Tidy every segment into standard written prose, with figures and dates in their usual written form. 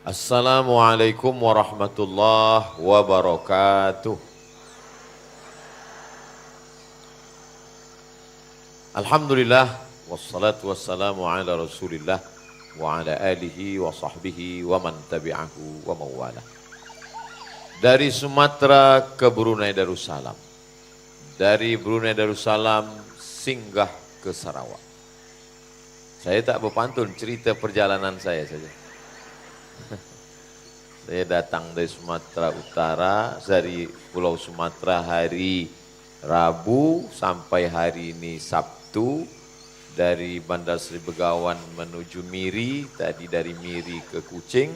Assalamualaikum warahmatullahi wabarakatuh. Alhamdulillah wassalatu wassalamu ala Rasulillah wa ala alihi wa sahbihi wa man tabi'ahu wa mawala. Dari Sumatera ke Brunei Darussalam. Dari Brunei Darussalam singgah ke Sarawak. Saya tak berpantun, cerita perjalanan saya saja. Saya datang dari Sumatera Utara, dari Pulau Sumatera hari Rabu sampai hari ini Sabtu, dari Bandar Seri Begawan menuju Miri, tadi dari Miri ke Kuching,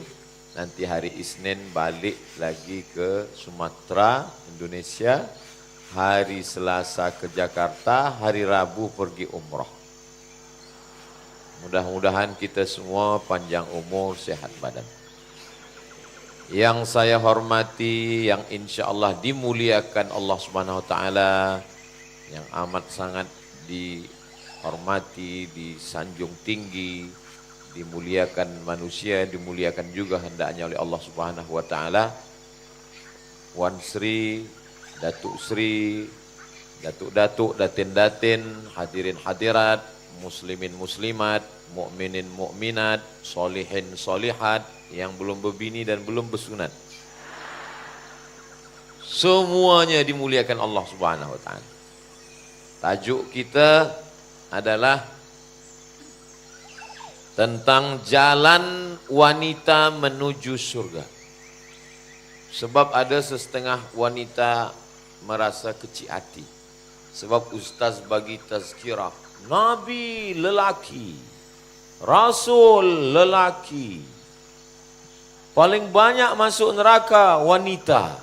nanti hari Isnin balik lagi ke Sumatera, Indonesia, hari Selasa ke Jakarta, hari Rabu pergi umroh. Mudah-mudahan kita semua panjang umur, sehat badan. Yang saya hormati, yang insya Allah dimuliakan Allah Subhanahu Wa Taala, yang amat sangat dihormati, disanjung tinggi, dimuliakan manusia, dimuliakan juga hendaknya oleh Allah Subhanahu Wa Taala. Wan Sri, Datuk Sri, Datuk-datuk, datin-datin, hadirin hadirat, muslimin muslimat, mukminin mukminat, solihin solihat, yang belum berbini dan belum bersunat. Semuanya dimuliakan Allah Subhanahu Wa Taala. Tajuk kita adalah tentang jalan wanita menuju surga. Sebab ada setengah wanita merasa kecil hati. Sebab ustaz bagi tazkirah, Nabi lelaki, Rasul lelaki, paling banyak masuk neraka wanita.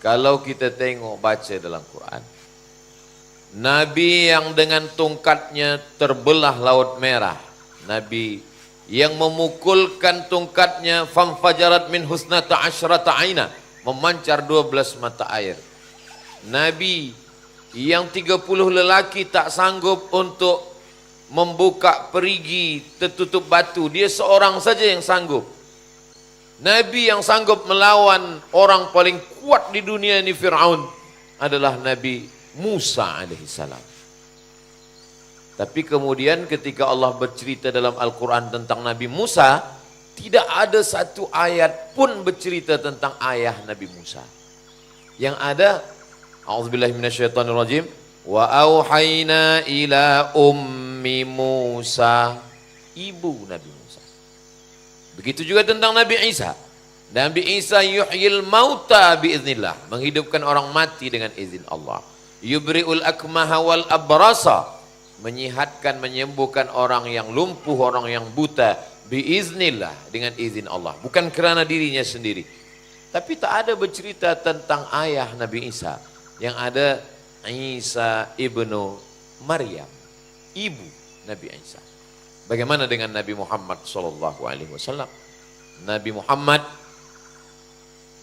Kalau kita tengok baca dalam Quran, Nabi yang dengan tongkatnya terbelah laut merah, Nabi yang memukulkan tongkatnya famfajarat min husnata asyrata aina, memancar 12 mata air. Nabi yang 30 lelaki tak sanggup untuk membuka perigi tertutup batu, dia seorang saja yang sanggup. Nabi yang sanggup melawan orang paling kuat di dunia ini, Fir'aun, adalah Nabi Musa alaihissalam. Tapi kemudian ketika Allah bercerita dalam Al-Quran tentang Nabi Musa, tidak ada satu ayat pun bercerita tentang ayah Nabi Musa. Yang ada, a'udzubillahi minasyaitonirrajim, wa auhayna ila ummi Musa, ibu Nabi Musa. Begitu juga tentang Nabi Isa. Nabi Isa yuhyil mauta biiznillah, menghidupkan orang mati dengan izin Allah. Yubri'ul akmaha wal abrasa, menyihatkan, menyembuhkan orang yang lumpuh, orang yang buta, biiznillah, dengan izin Allah, bukan kerana dirinya sendiri. Tapi tak ada bercerita tentang ayah Nabi Isa. Yang ada Isa ibnu Maryam, ibu Nabi Isa. Bagaimana dengan Nabi Muhammad SAW? Nabi Muhammad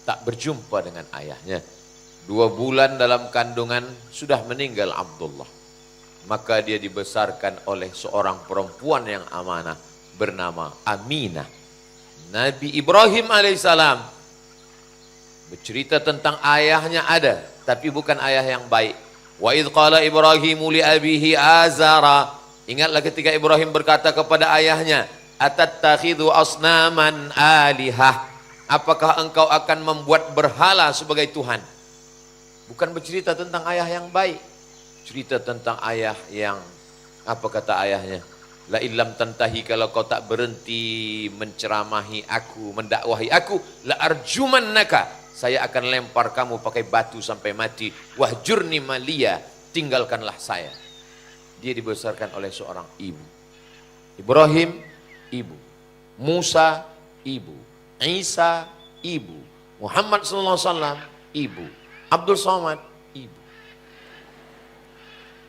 tak berjumpa dengan ayahnya. 2 bulan dalam kandungan sudah meninggal Abdullah. Maka dia dibesarkan oleh seorang perempuan yang amanah bernama Aminah. Nabi Ibrahim alaihissalam bercerita tentang ayahnya ada, tapi bukan ayah yang baik. Wa idh qala Ibrahimu li abihi azara. Ingatlah ketika Ibrahim berkata kepada ayahnya, atattakhidhu asnaman alihah, apakah engkau akan membuat berhala sebagai Tuhan? Bukan bercerita tentang ayah yang baik, cerita tentang ayah yang, apa kata ayahnya, la illam tantahi, kalau kau tak berhenti menceramahi aku, mendakwahi aku, la arjumannaka, saya akan lempar kamu pakai batu sampai mati. Wahjurni maliya, tinggalkanlah saya. Dia dibesarkan oleh seorang ibu. Ibrahim, ibu. Musa, ibu. Isa, ibu. Muhammad SAW, ibu. Abdul Somad, ibu.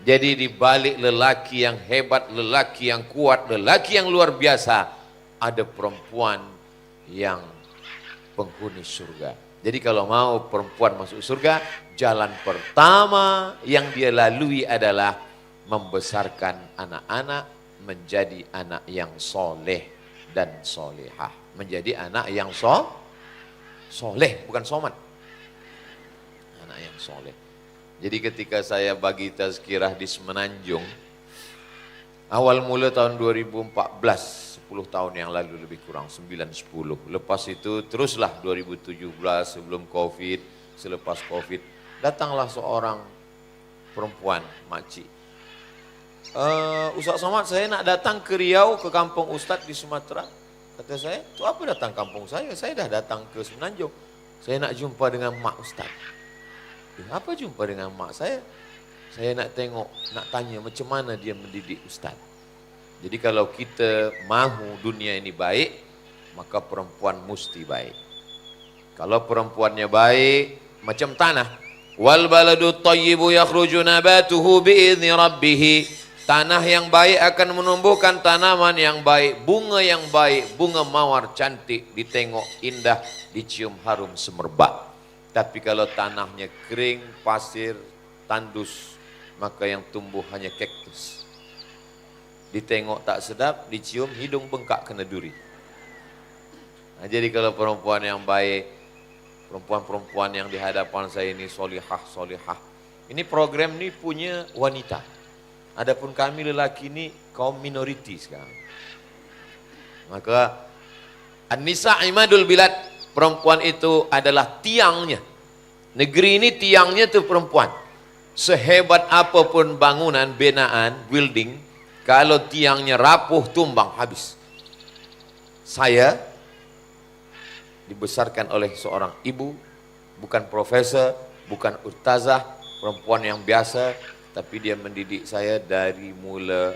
Jadi di balik lelaki yang hebat, lelaki yang kuat, lelaki yang luar biasa, ada perempuan yang penghuni surga. Jadi kalau mau perempuan masuk surga, jalan pertama yang dia lalui adalah membesarkan anak-anak menjadi anak yang soleh. dan solehah. Menjadi anak yang soleh, bukan somat. Anak yang soleh. Jadi ketika saya bagi tazkirah di Semenanjung, awal mula tahun 2014, 10 tahun yang lalu lebih kurang, 9-10. Lepas itu teruslah 2017 sebelum Covid, selepas Covid, datanglah seorang perempuan, makcik. Ustaz Somad, saya nak datang ke Riau, ke kampung Ustaz di Sumatera. Kata saya, tu apa datang kampung saya dah datang ke Semenanjung. Saya nak jumpa dengan mak Ustaz. Apa jumpa dengan mak saya? Saya nak tengok, nak tanya macam mana dia mendidik Ustaz. Jadi kalau kita mahu dunia ini baik, maka perempuan mesti baik. Kalau perempuannya baik, macam tanah. Wal baladu thayyibu yakhruju nabatuhu bi'izni rabbih. Tanah yang baik akan menumbuhkan tanaman yang baik, bunga mawar cantik, ditengok indah, dicium harum semerbak. Tapi kalau tanahnya kering, pasir, tandus, maka yang tumbuh hanya kaktus. Ditengok tak sedap, dicium hidung bengkak kena duri. Nah, jadi kalau perempuan yang baik, perempuan-perempuan yang di hadapan saya ini solihah. Ini program ini punya wanita. Adapun kami lelaki ini kaum minoriti sekarang. Maka An-Nisa Imadul Bilad, perempuan itu adalah tiangnya. Negeri ini tiangnya itu perempuan. Sehebat apapun bangunan, binaan, building, kalau tiangnya rapuh, tumbang, habis. Saya dibesarkan oleh seorang ibu, bukan profesor, bukan ustazah, perempuan yang biasa, tapi dia mendidik saya dari mula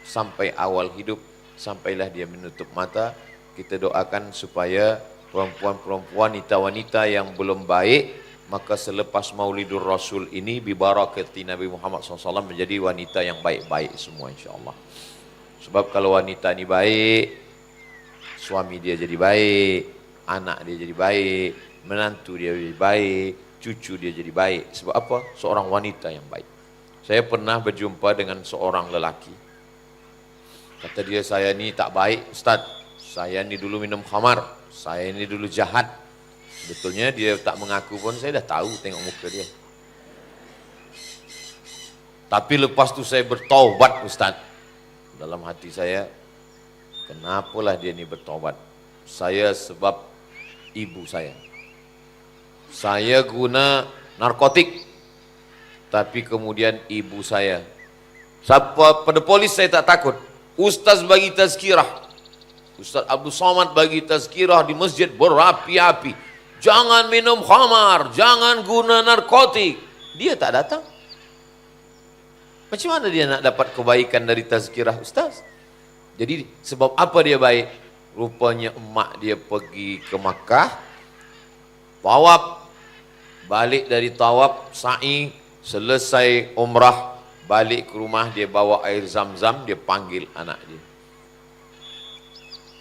sampai awal hidup, sampailah dia menutup mata. Kita doakan supaya perempuan-perempuan, wanita-wanita yang belum baik, maka selepas Maulidur Rasul ini bibarakati Nabi Muhammad SAW menjadi wanita yang baik-baik semua insyaAllah. Sebab kalau wanita ini baik, suami dia jadi baik, anak dia jadi baik, menantu dia jadi baik, cucu dia jadi baik. Sebab apa? Seorang wanita yang baik. Saya pernah berjumpa dengan seorang lelaki. Kata dia, saya ni tak baik Ustaz, saya ni dulu minum khamar, saya ni dulu jahat. Betulnya dia tak mengaku pun, saya dah tahu tengok muka dia. Tapi lepas tu saya bertaubat Ustaz. Dalam hati saya, kenapalah dia ni bertaubat? Saya sebab ibu saya. Saya guna narkotik. Tapi kemudian ibu saya. Siapa pada polis saya tak takut. Ustaz bagi tazkirah. Ustaz Abdul Somad bagi tazkirah di masjid berapi-api. Jangan minum khamar, jangan guna narkotik. Dia tak datang. Macam mana dia nak dapat kebaikan dari tazkirah Ustaz? Jadi sebab apa dia baik? Rupanya emak dia pergi ke Makkah, tawaf, balik dari tawaf, sa'i, selesai umrah, balik ke rumah, dia bawa air zam-zam, dia panggil anak dia.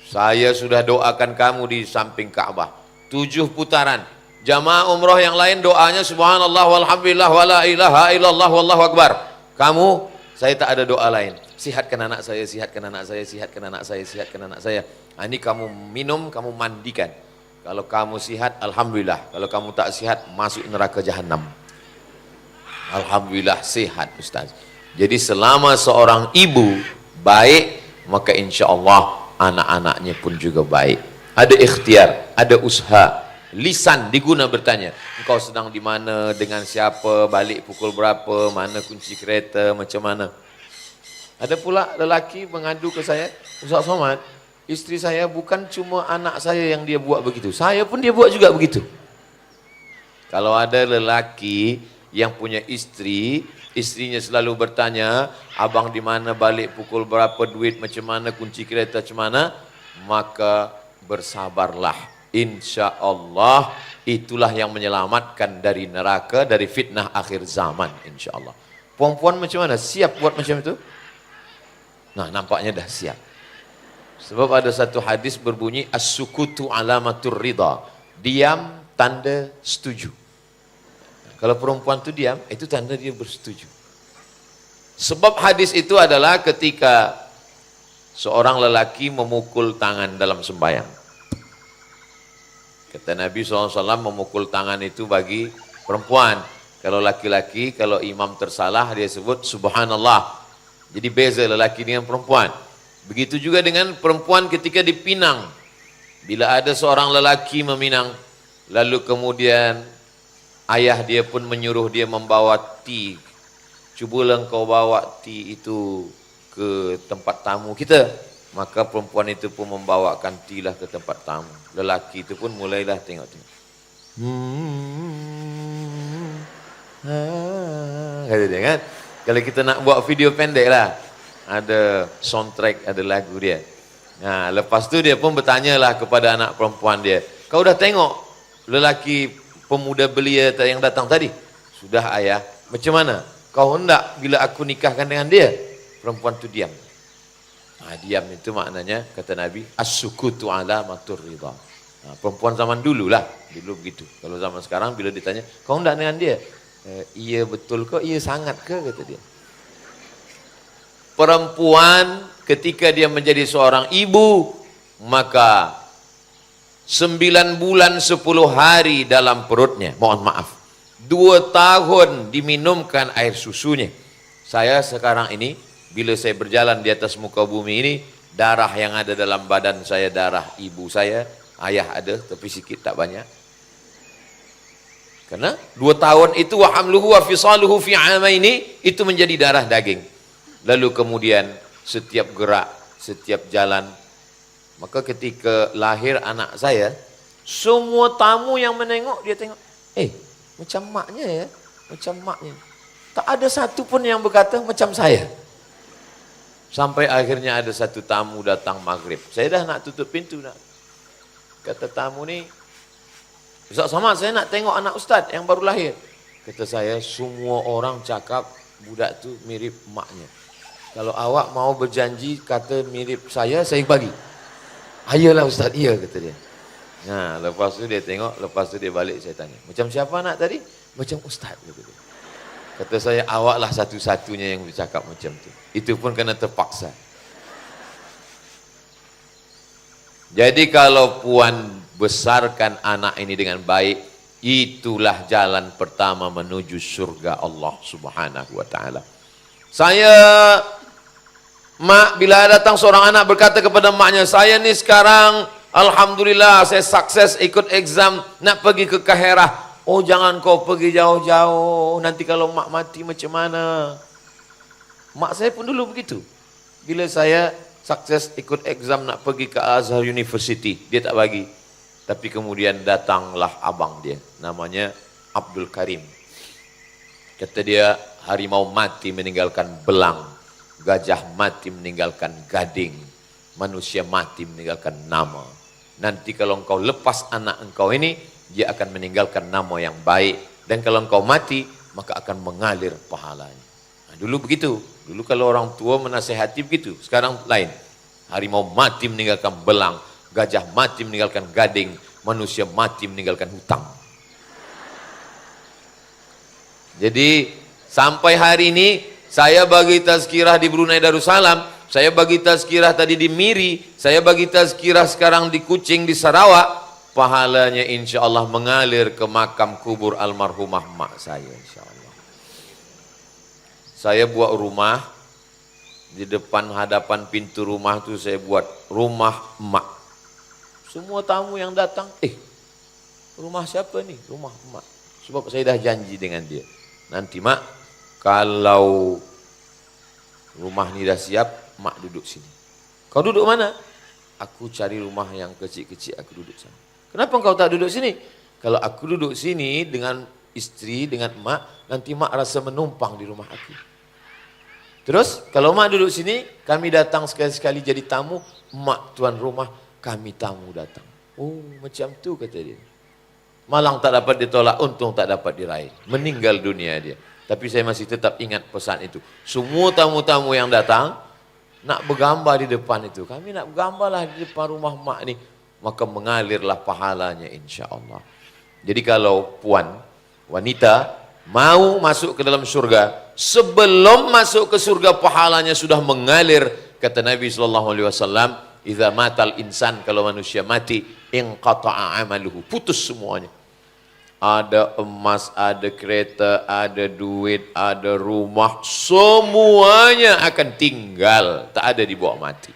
Saya sudah doakan kamu di samping Ka'bah. 7 putaran. Jamaah umrah yang lain doanya subhanallah walhamdulillah wala ilaha illallah wallahu akbar. Kamu, saya tak ada doa lain. Sihatkan anak saya, sihatkan anak saya, sihatkan anak saya, sihatkan anak saya. Nah, ini kamu minum, kamu mandikan. Kalau kamu sihat, alhamdulillah. Kalau kamu tak sihat, masuk neraka jahanam. Alhamdulillah sehat Ustaz. Jadi selama seorang ibu baik, maka insya Allah anak-anaknya pun juga baik. Ada ikhtiar, ada usaha, lisan diguna bertanya. Engkau sedang di mana, dengan siapa, balik pukul berapa, mana kunci kereta, macam mana. Ada pula lelaki mengadu ke saya, Ustaz Somad, isteri saya bukan cuma anak saya yang dia buat begitu, saya pun dia buat juga begitu. Kalau ada lelaki yang punya istri, istrinya selalu bertanya, abang di mana, balik pukul berapa, duit macam mana, kunci kereta macam mana, maka bersabarlah. Insya Allah itulah yang menyelamatkan dari neraka, dari fitnah akhir zaman insya Allah. Perempuan macam mana? Siap buat macam itu? Nah, nampaknya dah siap. Sebab ada satu hadis berbunyi as-sukutu alamatur ridha. Diam tanda setuju. Kalau perempuan itu diam, itu tanda dia bersetuju. Sebab hadis itu adalah ketika seorang lelaki memukul tangan dalam sembahyang. Kata Nabi SAW, memukul tangan itu bagi perempuan. Kalau laki-laki, kalau imam tersalah, dia sebut subhanallah. Jadi beza lelaki dengan perempuan. Begitu juga dengan perempuan ketika dipinang. Bila ada seorang lelaki meminang, lalu kemudian ayah dia pun menyuruh dia membawa ti. Cubalah engkau bawa ti itu ke tempat tamu kita. Maka perempuan itu pun membawakan ti lah ke tempat tamu. Lelaki itu pun mulailah tengok-tengok. Kata dia kan. Kalau kita nak buat video pendek lah, ada soundtrack, ada lagu dia. Nah, lepas tu dia pun bertanyalah kepada anak perempuan dia, kau dah tengok lelaki pemuda belia yang datang tadi? Sudah ayah. Macam mana? Kau hendak bila aku nikahkan dengan dia? Perempuan tu diam. Nah, diam itu maknanya, kata Nabi, as-sukutu ala matur ridha. Nah, perempuan zaman dulu lah, dulu begitu. Kalau zaman sekarang bila ditanya, kau hendak dengan dia? Iya betul kok, iya sangat ke, kata dia. Perempuan ketika dia menjadi seorang ibu, maka 9 bulan 10 hari dalam perutnya, mohon maaf, 2 tahun diminumkan air susunya. Saya sekarang ini, bila saya berjalan di atas muka bumi ini, darah yang ada dalam badan saya, darah ibu saya, ayah ada, tapi sikit tak banyak. Karena 2 tahun itu, wa hamluhu wa fisaluhu fi amaini, itu menjadi darah daging. Lalu kemudian setiap gerak, setiap jalan, maka ketika lahir anak saya, semua tamu yang menengok, dia tengok, macam maknya ya, macam maknya. Tak ada satu pun yang berkata macam saya. Sampai akhirnya ada satu tamu datang maghrib. Saya dah nak tutup pintu nak. Kata tamu ni, Ustaz Somad, saya nak tengok anak Ustaz yang baru lahir. Kata saya, semua orang cakap budak tu mirip maknya. Kalau awak mau berjanji kata mirip saya bagi. Ayolah Ustaz, iya, kata dia. Nah, lepas tu dia tengok, lepas tu dia balik, saya tanya, macam siapa anak tadi? Macam Ustaz, kata dia. Kata saya, awaklah satu-satunya yang bercakap macam tu. Itu pun kena terpaksa. Jadi kalau puan besarkan anak ini dengan baik, itulah jalan pertama menuju surga Allah Subhanahu wa taala. Mak, bila datang seorang anak berkata kepada maknya, saya ni sekarang alhamdulillah saya sukses ikut exam nak pergi ke Kaherah. Oh, jangan kau pergi jauh-jauh, nanti kalau mak mati macam mana? Mak saya pun dulu begitu. Bila saya sukses ikut exam nak pergi ke Azhar University, dia tak bagi. Tapi kemudian datanglah abang dia, namanya Abdul Karim. Kata dia, harimau mati meninggalkan belang, gajah mati meninggalkan gading, manusia mati meninggalkan nama. Nanti kalau engkau lepas anak engkau ini, dia akan meninggalkan nama yang baik. Dan kalau engkau mati, maka akan mengalir pahalanya. Nah, dulu begitu. Dulu kalau orang tua menasihati begitu. Sekarang lain. Harimau mati meninggalkan belang, gajah mati meninggalkan gading, manusia mati meninggalkan hutang. Jadi sampai hari ini saya bagi tazkirah di Brunei Darussalam, saya bagi tazkirah tadi di Miri, saya bagi tazkirah sekarang di Kuching, di Sarawak. Pahalanya insya Allah mengalir ke makam kubur almarhumah mak saya, insya Allah. Saya buat rumah, di depan hadapan pintu rumah itu saya buat rumah emak. Semua tamu yang datang, rumah siapa nih? Rumah emak. Sebab saya dah janji dengan dia. Nanti mak, kalau rumah ini dah siap, mak duduk sini. Kau duduk mana? Aku cari rumah yang kecil-kecil, aku duduk sana. Kenapa engkau tak duduk sini? Kalau aku duduk sini dengan istri, dengan mak, nanti mak rasa menumpang di rumah aku. Terus, kalau mak duduk sini, kami datang sekali-sekali jadi tamu, mak tuan rumah, kami tamu datang. Oh, macam tu kata dia. Malang tak dapat ditolak, untung tak dapat diraih. Meninggal dunia dia. Tapi saya masih tetap ingat pesan itu. Semua tamu-tamu yang datang, nak bergambar di depan itu. Kami nak bergambarlah di depan rumah mak ni. Maka mengalirlah pahalanya insya Allah. Jadi kalau puan, wanita, mau masuk ke dalam surga, sebelum masuk ke surga pahalanya sudah mengalir Kata Nabi SAW, "Idza matal insan," kalau manusia mati, inqata'a amaluhu, putus semuanya. Ada emas, ada kereta, ada duit, ada rumah, semuanya akan tinggal, tak ada dibawa mati.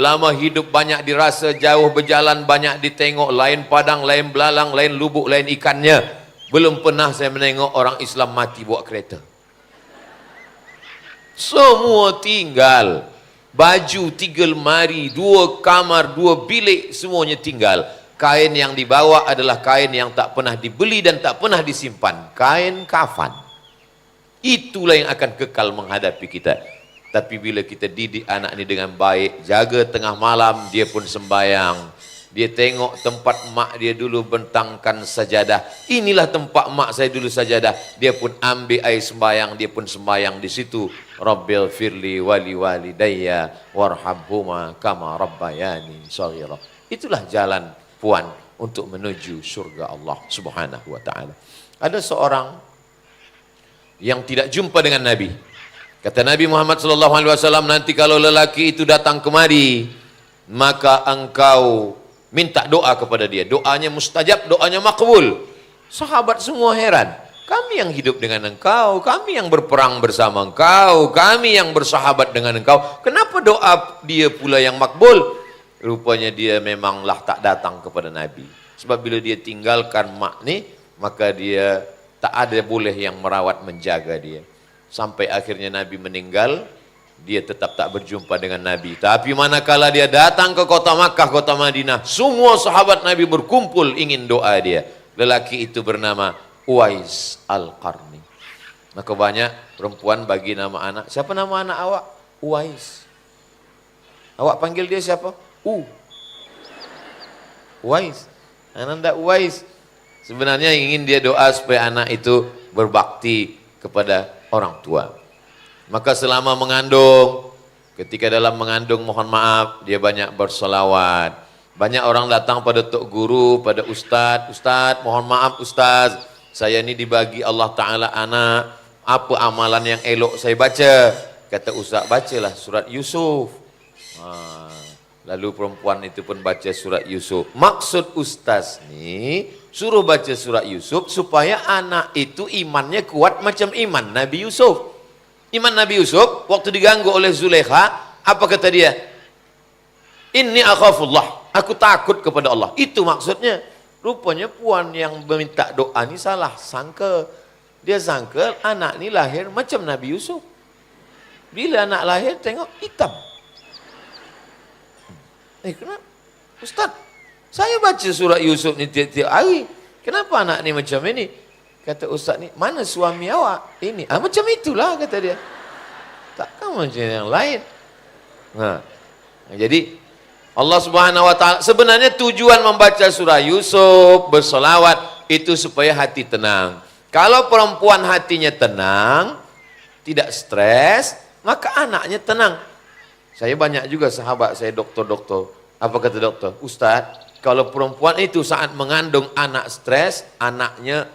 Lama hidup banyak dirasa, jauh berjalan banyak ditengok, lain padang, lain belalang, lain lubuk, lain ikannya. Belum pernah saya menengok orang Islam mati bawa kereta. Semua tinggal. Baju 3 lemari, 2 kamar, 2 bilik, semuanya tinggal. Kain yang dibawa adalah kain yang tak pernah dibeli dan tak pernah disimpan. Kain kafan. Itulah yang akan kekal menghadapi kita. Tapi bila kita didik anak ini dengan baik, jaga tengah malam, dia pun sembayang. Dia tengok tempat mak dia dulu bentangkan sajadah. Inilah tempat mak saya dulu sajadah. Dia pun ambil air sembayang, dia pun sembayang di situ. Rabbil firli wali walidayya warhamhuma kama rabbayani shaghira. Itulah jalan puan untuk menuju surga Allah Subhanahu wa taala. Ada seorang yang tidak jumpa dengan Nabi. Kata Nabi Muhammad sallallahu alaihi wasallam, nanti kalau lelaki itu datang kemari, maka engkau minta doa kepada dia. Doanya mustajab, doanya makbul. Sahabat semua heran. Kami yang hidup dengan engkau, kami yang berperang bersama engkau, kami yang bersahabat dengan engkau. Kenapa doa dia pula yang makbul? Rupanya dia memanglah tak datang kepada Nabi. Sebab bila dia tinggalkan mak ni, maka dia tak ada boleh yang merawat menjaga dia. Sampai akhirnya Nabi meninggal, dia tetap tak berjumpa dengan Nabi. Tapi manakala dia datang ke kota Makkah, kota Madinah, semua sahabat Nabi berkumpul ingin doa dia. Lelaki itu bernama Uwais Al-Qarni. Maka banyak perempuan bagi nama anak. Siapa nama anak awak? Uwais. Awak panggil dia siapa? Uwais. Ananda Uwais. Sebenarnya ingin dia doa supaya anak itu berbakti kepada orang tua. Maka selama mengandung, ketika dalam mengandung mohon maaf, dia banyak bersolawat. Banyak orang datang pada tok guru, pada ustaz, "Ustaz, mohon maaf ustaz, saya ini dibagi Allah Ta'ala anak, apa amalan yang elok saya baca?" Kata ustaz, "Bacalah surat Yusuf." Lalu perempuan itu pun baca surat Yusuf. Maksud ustaz ni, suruh baca surat Yusuf supaya anak itu imannya kuat macam iman Nabi Yusuf. Iman Nabi Yusuf waktu diganggu oleh Zulaikha, apa kata dia? "Inni akhafullah," aku takut kepada Allah. Itu maksudnya. Rupanya puan yang meminta doa ni salah sangka. Dia sangka anak ni lahir macam Nabi Yusuf. Bila anak lahir tengok hitam. Kenapa? Ustaz, saya baca surat Yusuf ni tiap-tiap hari. Kenapa anak ni macam ini? Kata ustaz ni, "Mana suami awak?" "Ini." Macam itulah kata dia. Takkan macam yang lain. Jadi Allah Subhanahu wa taala sebenarnya tujuan membaca surah Yusuf, bersolawat itu supaya hati tenang. Kalau perempuan hatinya tenang, tidak stres, maka anaknya tenang. Saya banyak juga sahabat saya doktor-doktor. Apa kata doktor? "Ustaz, kalau perempuan itu saat mengandung anak stres, anaknya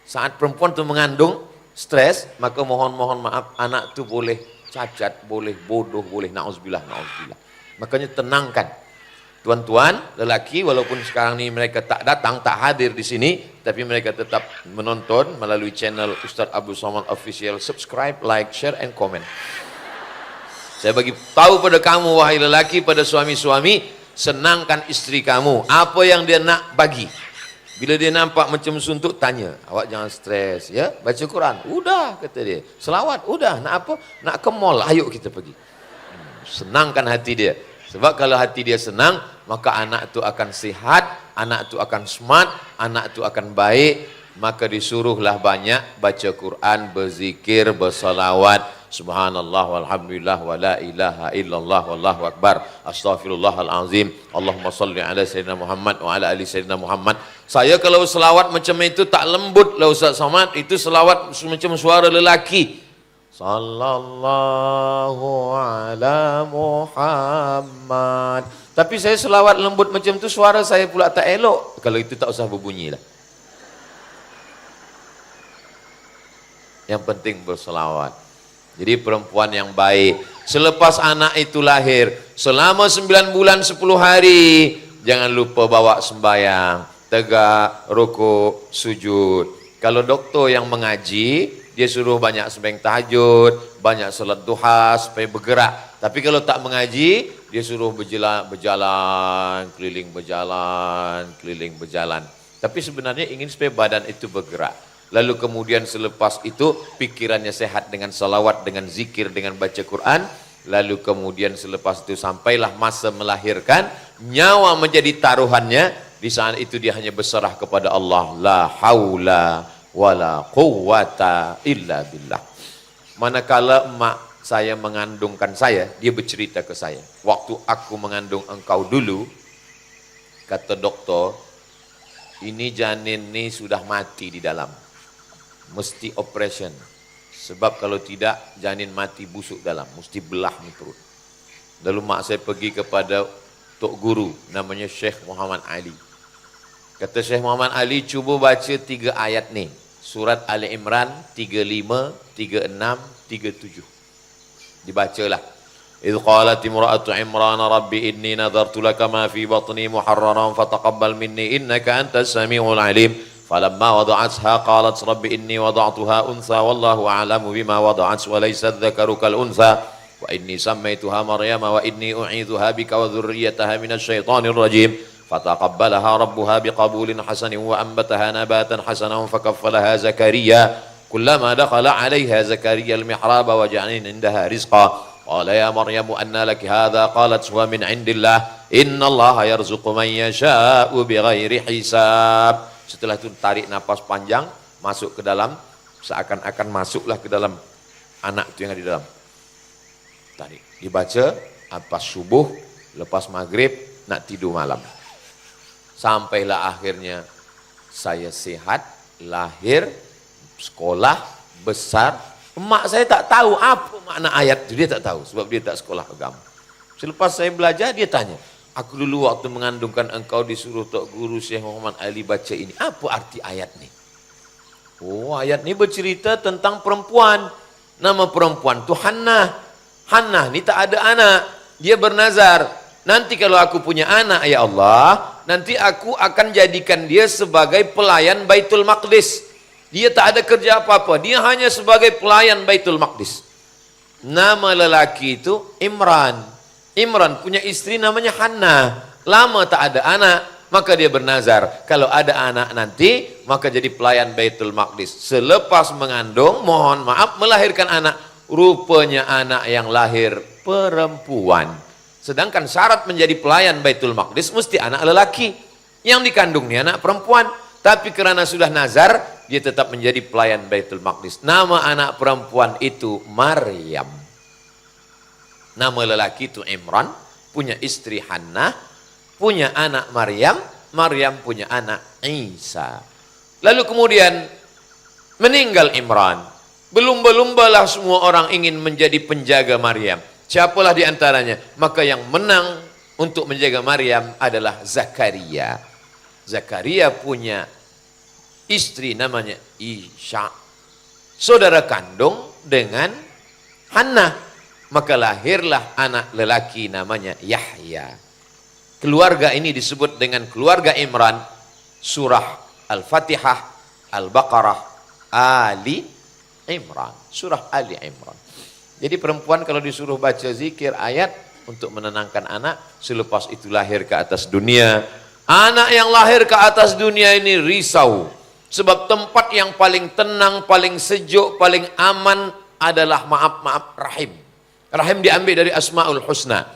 saat perempuan itu mengandung stres, maka mohon maaf, anak itu boleh cacat, boleh bodoh, boleh na'udzubillah, na'udzubillah." Makanya tenangkan. Tuan-tuan, lelaki, walaupun sekarang ni mereka tak datang, tak hadir di sini, tapi mereka tetap menonton melalui channel Ustaz Abdul Somad Official. Subscribe, like, share, and comment. Saya bagi tahu pada kamu, wahai lelaki, pada suami-suami, senangkan istri kamu. Apa yang dia nak, bagi. Bila dia nampak macam suntuk, tanya, "Awak jangan stres, ya? Baca Quran." "Udah," kata dia. "Selawat." "Udah." "Nak apa?" "Nak ke mall." "Ayo kita pergi." Senangkan hati dia. Sebab kalau hati dia senang, maka anak itu akan sihat, anak itu akan smart, anak itu akan baik. Maka disuruhlah banyak baca Quran, berzikir, bersalawat. Subhanallah walhamdulillah wa la ilaha illallah wallahu akbar. Astaghfirullahal azim. Allahumma salli ala sayyidina Muhammad wa ala ali sayyidina Muhammad. Saya kalau selawat macam itu tak lembut lah Ustaz Somad. Itu selawat macam suara lelaki. Sallallahu ala Muhammad. Tapi saya selawat lembut macam tu, suara saya pula tak elok. Kalau itu tak usah berbunyi lah. Yang penting berselawat. Jadi perempuan yang baik, Selepas anak itu lahir, selama 9 bulan 10 hari, jangan lupa bawa sembahyang, tegak, rukuk, sujud. Kalau dokter yang mengaji, dia suruh banyak sembahyang tahajud, banyak salat duha supaya bergerak. Tapi kalau tak mengaji, dia suruh berjalan, keliling berjalan. Tapi sebenarnya ingin supaya badan itu bergerak. Lalu kemudian selepas itu pikirannya sehat dengan salawat, dengan zikir, dengan baca Quran. Lalu kemudian selepas itu sampailah masa melahirkan, nyawa menjadi taruhannya. Di saat itu dia hanya berserah kepada Allah. La haula wala quwwata illa billah. Manakala emak saya mengandungkan saya, dia bercerita ke saya. Waktu aku mengandung engkau dulu, kata dokter, ini janin ini sudah mati di dalam. Mesti operation. Sebab kalau tidak, janin mati busuk dalam. Mesti belah nih perut. Lalu mak saya pergi kepada tok guru, namanya Syekh Muhammad Ali. Kata Syekh Muhammad Ali, cuba baca 3 ayat nih. Surat Ali Imran 35, 36, 37. Dibacalah. إذ قالت امرأة عمران ربي إني نذرت لك ما في بطني محررا فتقبل مني إنك أنت السميع العليم فلما وضعتها قالت ربي إني وضعتها أنثى والله أعلم بما وضعت وليس الذكر كالأنثى وإني سميتها مريم وإني أعيذها بك وذريتها من الشيطان الرجيم فتقبلها ربها بقبول حسن وأنبتها نباتا حسنا فكفلها زكريا كلما دخل عليها زكريا المحراب وجعل عندها رزقا قال يا مريم أن لك هذا قالت هو من عند الله إن الله يرزق من يشاء بغير حساب. Setelah itu tarik napas panjang, masuk ke dalam, seakan-akan masuklah ke dalam anak itu yang ada di dalam. Tarik, dibaca, lepas subuh, lepas maghrib, nak tidur malam. Sampailah akhirnya saya sehat, lahir, sekolah, besar. Emak saya tak tahu apa makna ayat itu, dia tak tahu sebab dia tak sekolah agama. Selepas saya belajar, dia tanya, aku dulu waktu mengandungkan engkau disuruh tok guru Syekh Muhammad Ali baca ini, apa arti ayat ini? Oh, ayat ini bercerita tentang perempuan. Nama perempuan itu Hannah. Hannah ini tak ada anak, dia bernazar, nanti kalau aku punya anak ya Allah, nanti aku akan jadikan dia sebagai pelayan Baitul Maqdis. Dia tak ada kerja apa-apa, dia hanya sebagai pelayan Baitul Maqdis. Nama lelaki itu Imran. Imran punya istri namanya Hannah. Lama tak ada anak, maka dia bernazar, kalau ada anak nanti, maka jadi pelayan Baitul Maqdis. Selepas mengandung, mohon maaf, melahirkan anak, rupanya anak yang lahir perempuan. Sedangkan syarat menjadi pelayan Baitul Maqdis mesti anak lelaki. Yang dikandungnya anak perempuan. Tapi karena sudah nazar, dia tetap menjadi pelayan Baitul Maqdis. Nama anak perempuan itu Maryam. Nama lelaki itu Imran, punya istri Hannah, punya anak Maryam, Maryam punya anak Isa. Lalu kemudian meninggal Imran. Belum-belumbalah semua orang ingin menjadi penjaga Maryam. Siapalah di antaranya? Maka yang menang untuk menjaga Maryam adalah Zakaria. Zakaria punya istri namanya Isya, saudara kandung dengan Hannah, maka lahirlah anak lelaki namanya Yahya. Keluarga ini disebut dengan keluarga Imran. Surah Al-Fatihah, Al-Baqarah, Ali Imran, surah Ali Imran. Jadi perempuan kalau disuruh baca zikir ayat untuk menenangkan anak, selepas itu lahir ke atas dunia. Anak yang lahir ke atas dunia ini risau. Sebab tempat yang paling tenang, paling sejuk, paling aman adalah maaf-maaf rahim. Rahim diambil dari Asmaul Husna.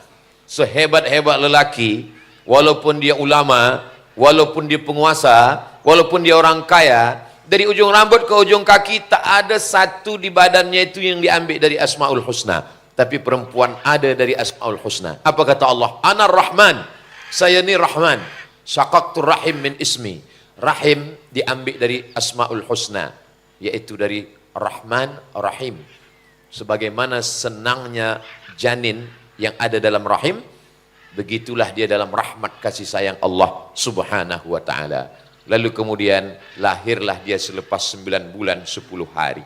Sehebat-hebat lelaki, walaupun dia ulama, walaupun dia penguasa, walaupun dia orang kaya, dari ujung rambut ke ujung kaki tak ada satu di badannya itu yang diambil dari Asmaul Husna. Tapi perempuan ada dari Asmaul Husna. Apa kata Allah? Anar Rahman, saya ni Rahman. Syaqaqtur rahim min ismi. Rahim diambil dari Asmaul Husna, yaitu dari Rahman Rahim. Sebagaimana senangnya janin yang ada dalam rahim, begitulah dia dalam rahmat kasih sayang Allah Subhanahu wa ta'ala. Lalu kemudian lahirlah dia selepas 9 bulan 10 hari.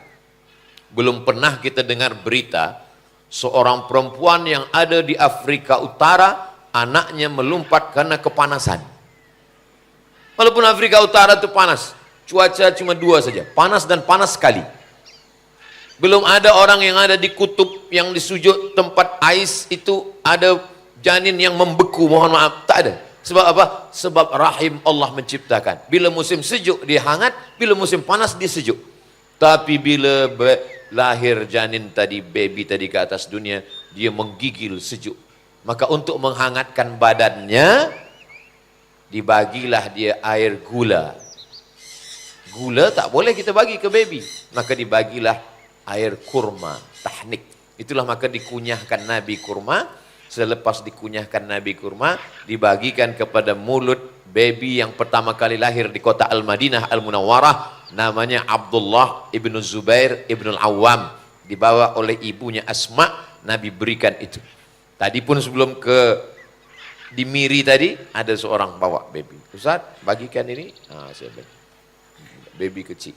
Belum pernah kita dengar berita Seorang perempuan yang ada di Afrika Utara, anaknya melompat karena kepanasan. Walaupun Afrika Utara itu panas, cuaca cuma 2 saja, panas dan panas sekali. Belum ada orang yang ada di kutub yang di sujud tempat ais itu ada janin yang membeku, mohon maaf, tak ada. Sebab apa? Sebab rahim Allah menciptakan. Bila musim sejuk dia hangat, bila musim panas dia sejuk. Tapi bila lahir janin tadi, baby tadi ke atas dunia, dia menggigil sejuk. Maka untuk menghangatkan badannya, dibagilah dia air gula. Gula tak boleh kita bagi ke baby, maka dibagilah air kurma, tahnik. Itulah maka dikunyahkan Nabi kurma. Selepas dikunyahkan Nabi kurma, dibagikan kepada mulut baby yang pertama kali lahir di kota Al-Madinah Al-Munawwarah, namanya Abdullah ibnu Zubair ibnu Al-Awwam, dibawa oleh ibunya Asma. Nabi berikan itu. Tadi pun sebelum ke Dimiri tadi, ada seorang bawa baby. Ustaz, bagikan ini. Saya bagi. Baby kecil.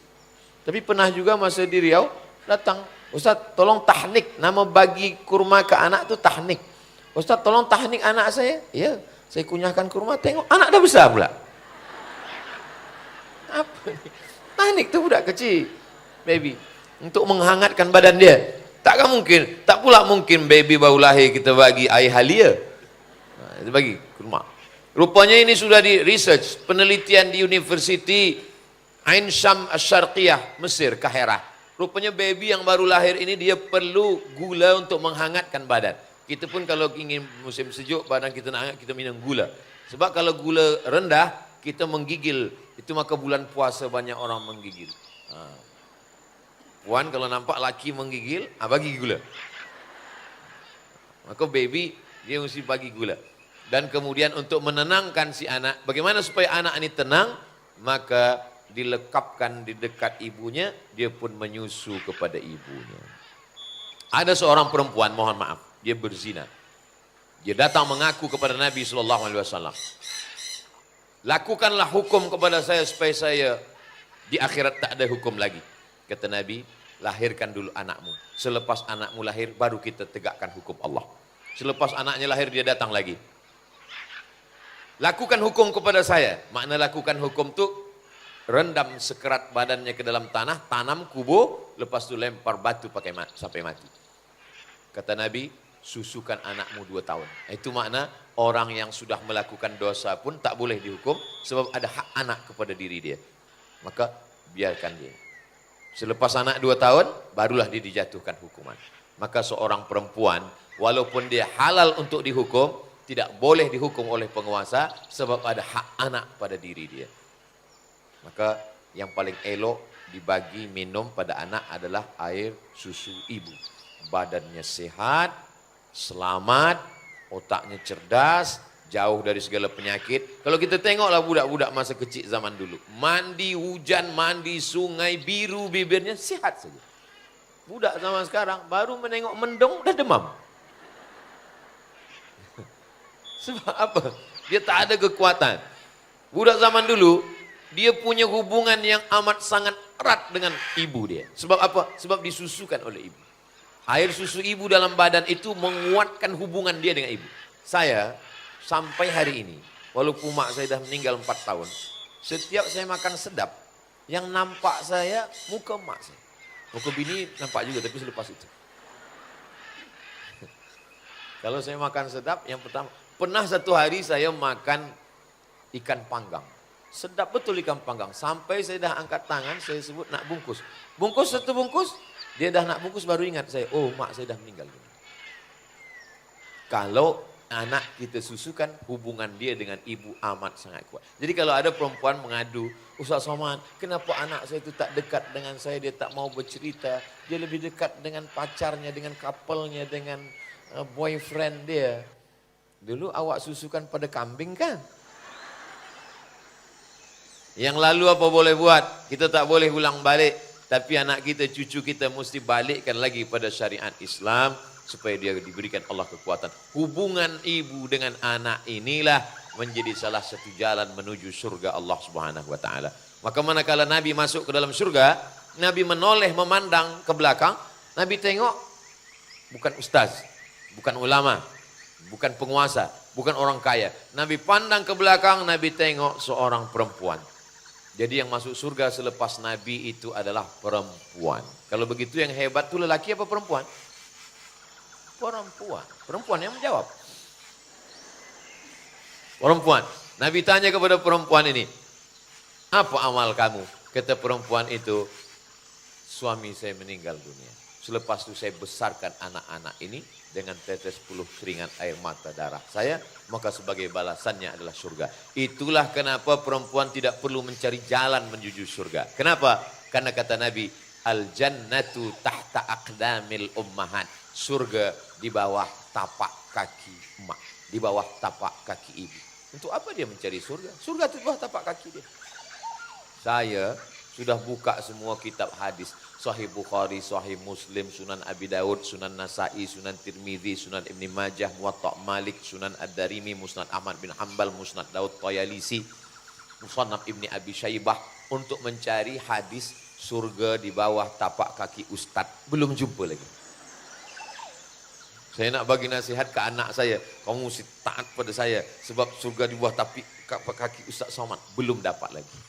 Tapi pernah juga masa di Riau, datang, Ustaz tolong tahnik, nama bagi kurma ke anak itu tahnik. Ustaz tolong tahnik anak saya. Ya, saya kunyahkan kurma, tengok anak dah besar pula. Apa ni? Tahnik tu budak kecil, baby, untuk menghangatkan badan dia. Takkan mungkin, tak pula mungkin baby baru lahir kita bagi air halia. Kita bagi kurma. Rupanya ini sudah di research, penelitian di University Ain Sham Asy-Syarqiyah, Mesir, Kahirah. Rupanya baby yang baru lahir ini dia perlu gula untuk menghangatkan badan. Kita pun kalau ingin musim sejuk, badan kita nak hangat, kita minum gula. Sebab kalau gula rendah, kita menggigil. Itu maka bulan puasa banyak orang menggigil. Puan kalau nampak laki menggigil, bagi gula. Maka baby, dia mesti bagi gula. Dan kemudian untuk menenangkan si anak, bagaimana supaya anak ini tenang? Maka dilekapkan di dekat ibunya, dia pun menyusu kepada ibunya. Ada seorang perempuan, mohon maaf, dia berzina. Dia datang mengaku kepada Nabi SAW. Lakukanlah hukum kepada saya supaya saya di akhirat tak ada hukum lagi. Kata Nabi, lahirkan dulu anakmu. Selepas anakmu lahir, baru kita tegakkan hukum Allah. Selepas anaknya lahir, dia datang lagi. Lakukan hukum kepada saya. Makna lakukan hukum tu, rendam sekerat badannya ke dalam tanah, tanam kubur, lepas tu lempar batu sampai mati. Kata Nabi, susukan anakmu 2 tahun. Itu makna orang yang sudah melakukan dosa pun tak boleh dihukum, sebab ada hak anak kepada diri dia. Maka biarkan dia. Selepas anak 2 tahun, barulah dia dijatuhkan hukuman. Maka seorang perempuan, walaupun dia halal untuk dihukum, tidak boleh dihukum oleh penguasa, sebab ada hak anak pada diri dia. Maka yang paling elok dibagi minum pada anak adalah air susu ibu. Badannya sehat, selamat, otaknya cerdas, jauh dari segala penyakit. Kalau kita tengoklah budak-budak masa kecil zaman dulu, mandi hujan, mandi sungai, biru bibirnya, sihat saja. Budak zaman sekarang baru menengok mendung dah demam. Sebab apa? Dia tak ada kekuatan. Budak zaman dulu, dia punya hubungan yang amat sangat erat dengan ibu dia. Sebab apa? Sebab disusukan oleh ibu. Air susu ibu dalam badan itu menguatkan hubungan dia dengan ibu. Saya sampai hari ini, walaupun mak saya dah meninggal 4 tahun, setiap saya makan sedap, yang nampak saya muka mak saya. Muka bini nampak juga, tapi selepas itu. Kalau saya makan sedap, yang pertama, pernah satu hari saya makan ikan panggang. Sedap betul ikan panggang. Sampai saya dah angkat tangan, saya sebut nak bungkus. Bungkus satu bungkus, dia dah nak bungkus baru ingat saya, oh mak saya dah meninggal. Kalau anak kita susukan, hubungan dia dengan ibu amat sangat kuat. Jadi kalau ada perempuan mengadu, Ustaz Somad, kenapa anak saya itu tak dekat dengan saya, dia tak mau bercerita, dia lebih dekat dengan pacarnya, dengan couple-nya, dengan boyfriend dia. Dulu awak susukan pada kambing kan? Yang lalu apa boleh buat? Kita tak boleh ulang balik. Tapi anak kita, cucu kita mesti balikkan lagi pada syariat Islam supaya dia diberikan Allah kekuatan. Hubungan ibu dengan anak inilah menjadi salah satu jalan menuju surga Allah Subhanahu wa taala. Maka manakala Nabi masuk ke dalam surga, Nabi menoleh memandang ke belakang, Nabi tengok bukan ustaz, bukan ulama, bukan penguasa, bukan orang kaya. Nabi pandang ke belakang, Nabi tengok seorang perempuan. Jadi yang masuk surga selepas Nabi itu adalah perempuan. Kalau begitu yang hebat itu lelaki apa perempuan? Perempuan. Perempuan yang menjawab. Perempuan. Nabi tanya kepada perempuan ini, apa amal kamu? Kata perempuan itu, suami saya meninggal dunia. Selepas itu saya besarkan anak-anak ini dengan tetes puluh keringat air mata darah saya, maka sebagai balasannya adalah surga. Itulah kenapa perempuan tidak perlu mencari jalan menuju surga. Kenapa? Karena kata Nabi, al-jannatu tahta aqdamil ummahat. Surga di bawah tapak kaki emak, di bawah tapak kaki ibu. Untuk apa dia mencari surga? Surga itu di bawah tapak kaki dia. Saya sudah buka semua kitab hadis. Sahih Bukhari, Sahih Muslim, Sunan Abi Daud, Sunan Nasa'i, Sunan Tirmidzi, Sunan Ibn Majah, Muwatta' Malik, Sunan Ad-Darimi, Musnad Ahmad bin Hanbal, Musnad Daud Tayalisi, Musannaf Ibni Abi Syaibah, untuk mencari hadis surga di bawah tapak kaki ustadz. Belum jumpa lagi. Saya nak bagi nasihat ke anak saya, kamu mesti taat pada saya sebab surga di bawah tapak kaki Ustaz Somad. Belum dapat lagi.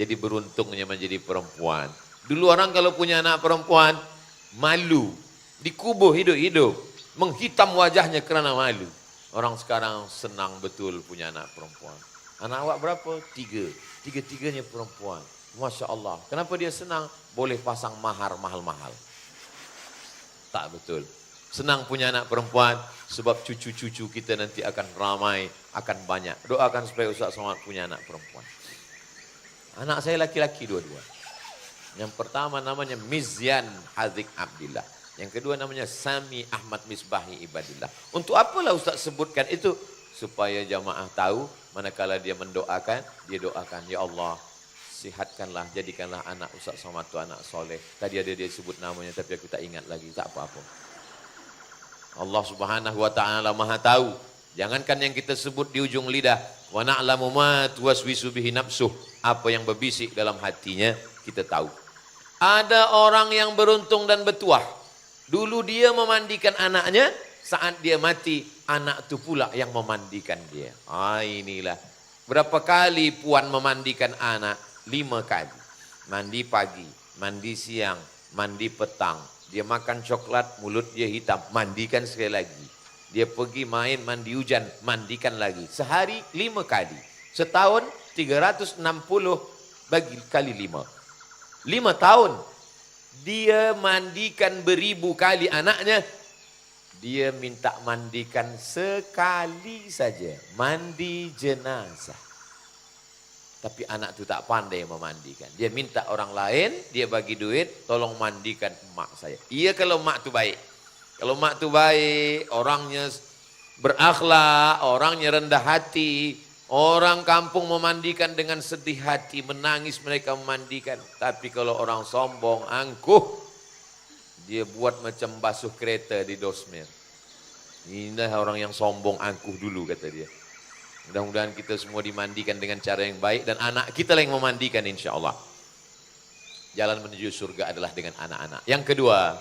Jadi beruntungnya menjadi perempuan. Dulu orang kalau punya anak perempuan, malu. Dikubur hidup-hidup. Menghitam wajahnya kerana malu. Orang sekarang senang betul punya anak perempuan. Anak awak berapa? 3. Tiga-tiganya perempuan. Masya Allah. Kenapa dia senang? Boleh pasang mahar mahal-mahal. Tak betul. Senang punya anak perempuan sebab cucu-cucu kita nanti akan ramai, akan banyak. Doakan supaya Ustaz Somad punya anak perempuan. Anak saya laki-laki dua-dua. Yang pertama namanya Mizyan Hazik Abdillah. Yang kedua namanya Sami Ahmad Misbahi Ibadillah. Untuk apalah Ustaz sebutkan itu? Supaya jamaah tahu manakala dia mendoakan, dia doakan, ya Allah, sihatkanlah, jadikanlah anak Ustaz Somad itu anak soleh. Tadi ada dia sebut namanya tapi aku tak ingat lagi, tak apa-apa. Allah Subhanahu wa taala Maha tahu. Jangankan yang kita sebut di ujung lidah, wa na'lamu ma tuwaswisu bihi nafsuh. Apa yang berbisik dalam hatinya kita tahu. Ada orang yang beruntung dan bertuah. Dulu dia memandikan anaknya, saat dia mati, anak itu pula yang memandikan dia. Inilah. Berapa kali puan memandikan anak? 5 kali. Mandi pagi, mandi siang, mandi petang. Dia makan coklat, mulut dia hitam, mandikan sekali lagi. Dia pergi main, mandi hujan, mandikan lagi. Sehari 5 kali. Setahun 360 bagi kali 5. 5 tahun. Dia mandikan beribu kali anaknya. Dia minta mandikan sekali saja. Mandi jenazah. Tapi anak itu tak pandai memandikan. Dia minta orang lain, dia bagi duit, tolong mandikan emak saya. Iya kalau emak itu baik. Kalau emak itu baik, orangnya berakhlak, orangnya rendah hati, orang kampung memandikan dengan sedih hati, menangis mereka memandikan. Tapi kalau orang sombong, angkuh, dia buat macam basuh kereta di dosmer. Inilah orang yang sombong, angkuh dulu kata dia. Mudah-mudahan kita semua dimandikan dengan cara yang baik dan anak kita yang memandikan insya Allah. Jalan menuju surga adalah dengan anak-anak. Yang kedua,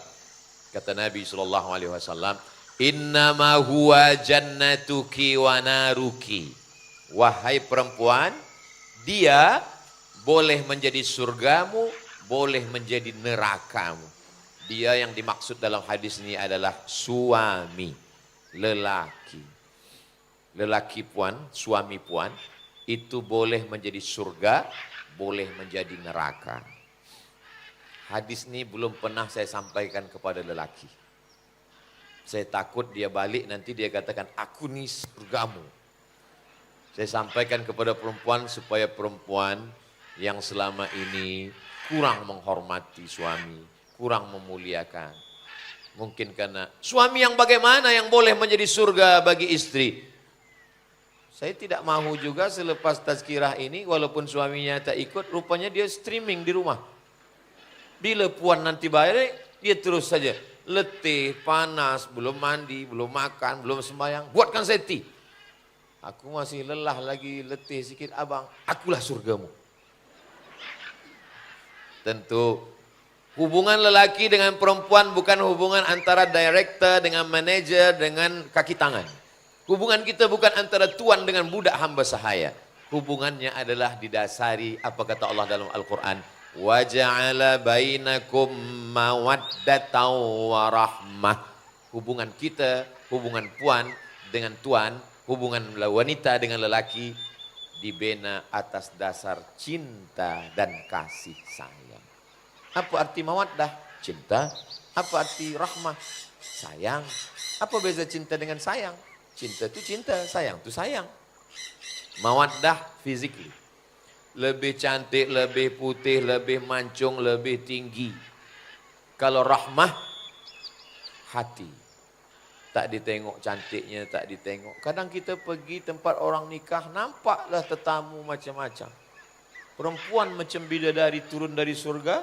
kata Nabi SAW, innama huwa jannatuki wa naruki. Wahai perempuan, dia boleh menjadi surgamu, boleh menjadi nerakamu. Dia yang dimaksud dalam hadis ini adalah suami, lelaki. Lelaki puan, suami puan, itu boleh menjadi surga, boleh menjadi neraka. Hadis ini belum pernah saya sampaikan kepada lelaki. Saya takut dia balik nanti dia katakan, aku nih surgamu. Saya sampaikan kepada perempuan supaya perempuan yang selama ini kurang menghormati suami, kurang memuliakan. Mungkin karena suami yang bagaimana yang boleh menjadi surga bagi istri. Saya tidak mahu juga selepas tazkirah ini, walaupun suaminya tak ikut, rupanya dia streaming di rumah. Bila puan nanti balik, dia terus saja. Letih, panas, belum mandi, belum makan, belum sembahyang. Buatkan saya tea. Aku masih lelah lagi, letih sikit abang. Akulah surgamu. Tentu Hubungan lelaki dengan perempuan bukan hubungan antara director dengan manajer dengan kaki tangan. Hubungan kita bukan antara tuan dengan budak hamba sahaya. Hubungannya adalah didasari apa kata Allah dalam Al-Quran. Wa ja'ala bainakum mawaddatan wa rahmah. Hubungan kita, hubungan puan dengan tuan, hubungan wanita dengan lelaki dibina atas dasar cinta dan kasih sayang. Apa arti mawaddah? Cinta. Apa arti rahmah? Sayang. Apa beza cinta dengan sayang? Cinta itu cinta, sayang itu sayang. Mawaddah physically. Lebih cantik, lebih putih, lebih mancung, lebih tinggi. Kalau rahmah, hati. Tak ditengok cantiknya, tak ditengok. Kadang kita pergi tempat orang nikah, nampaklah tetamu macam-macam. Perempuan macam bidadari turun dari surga,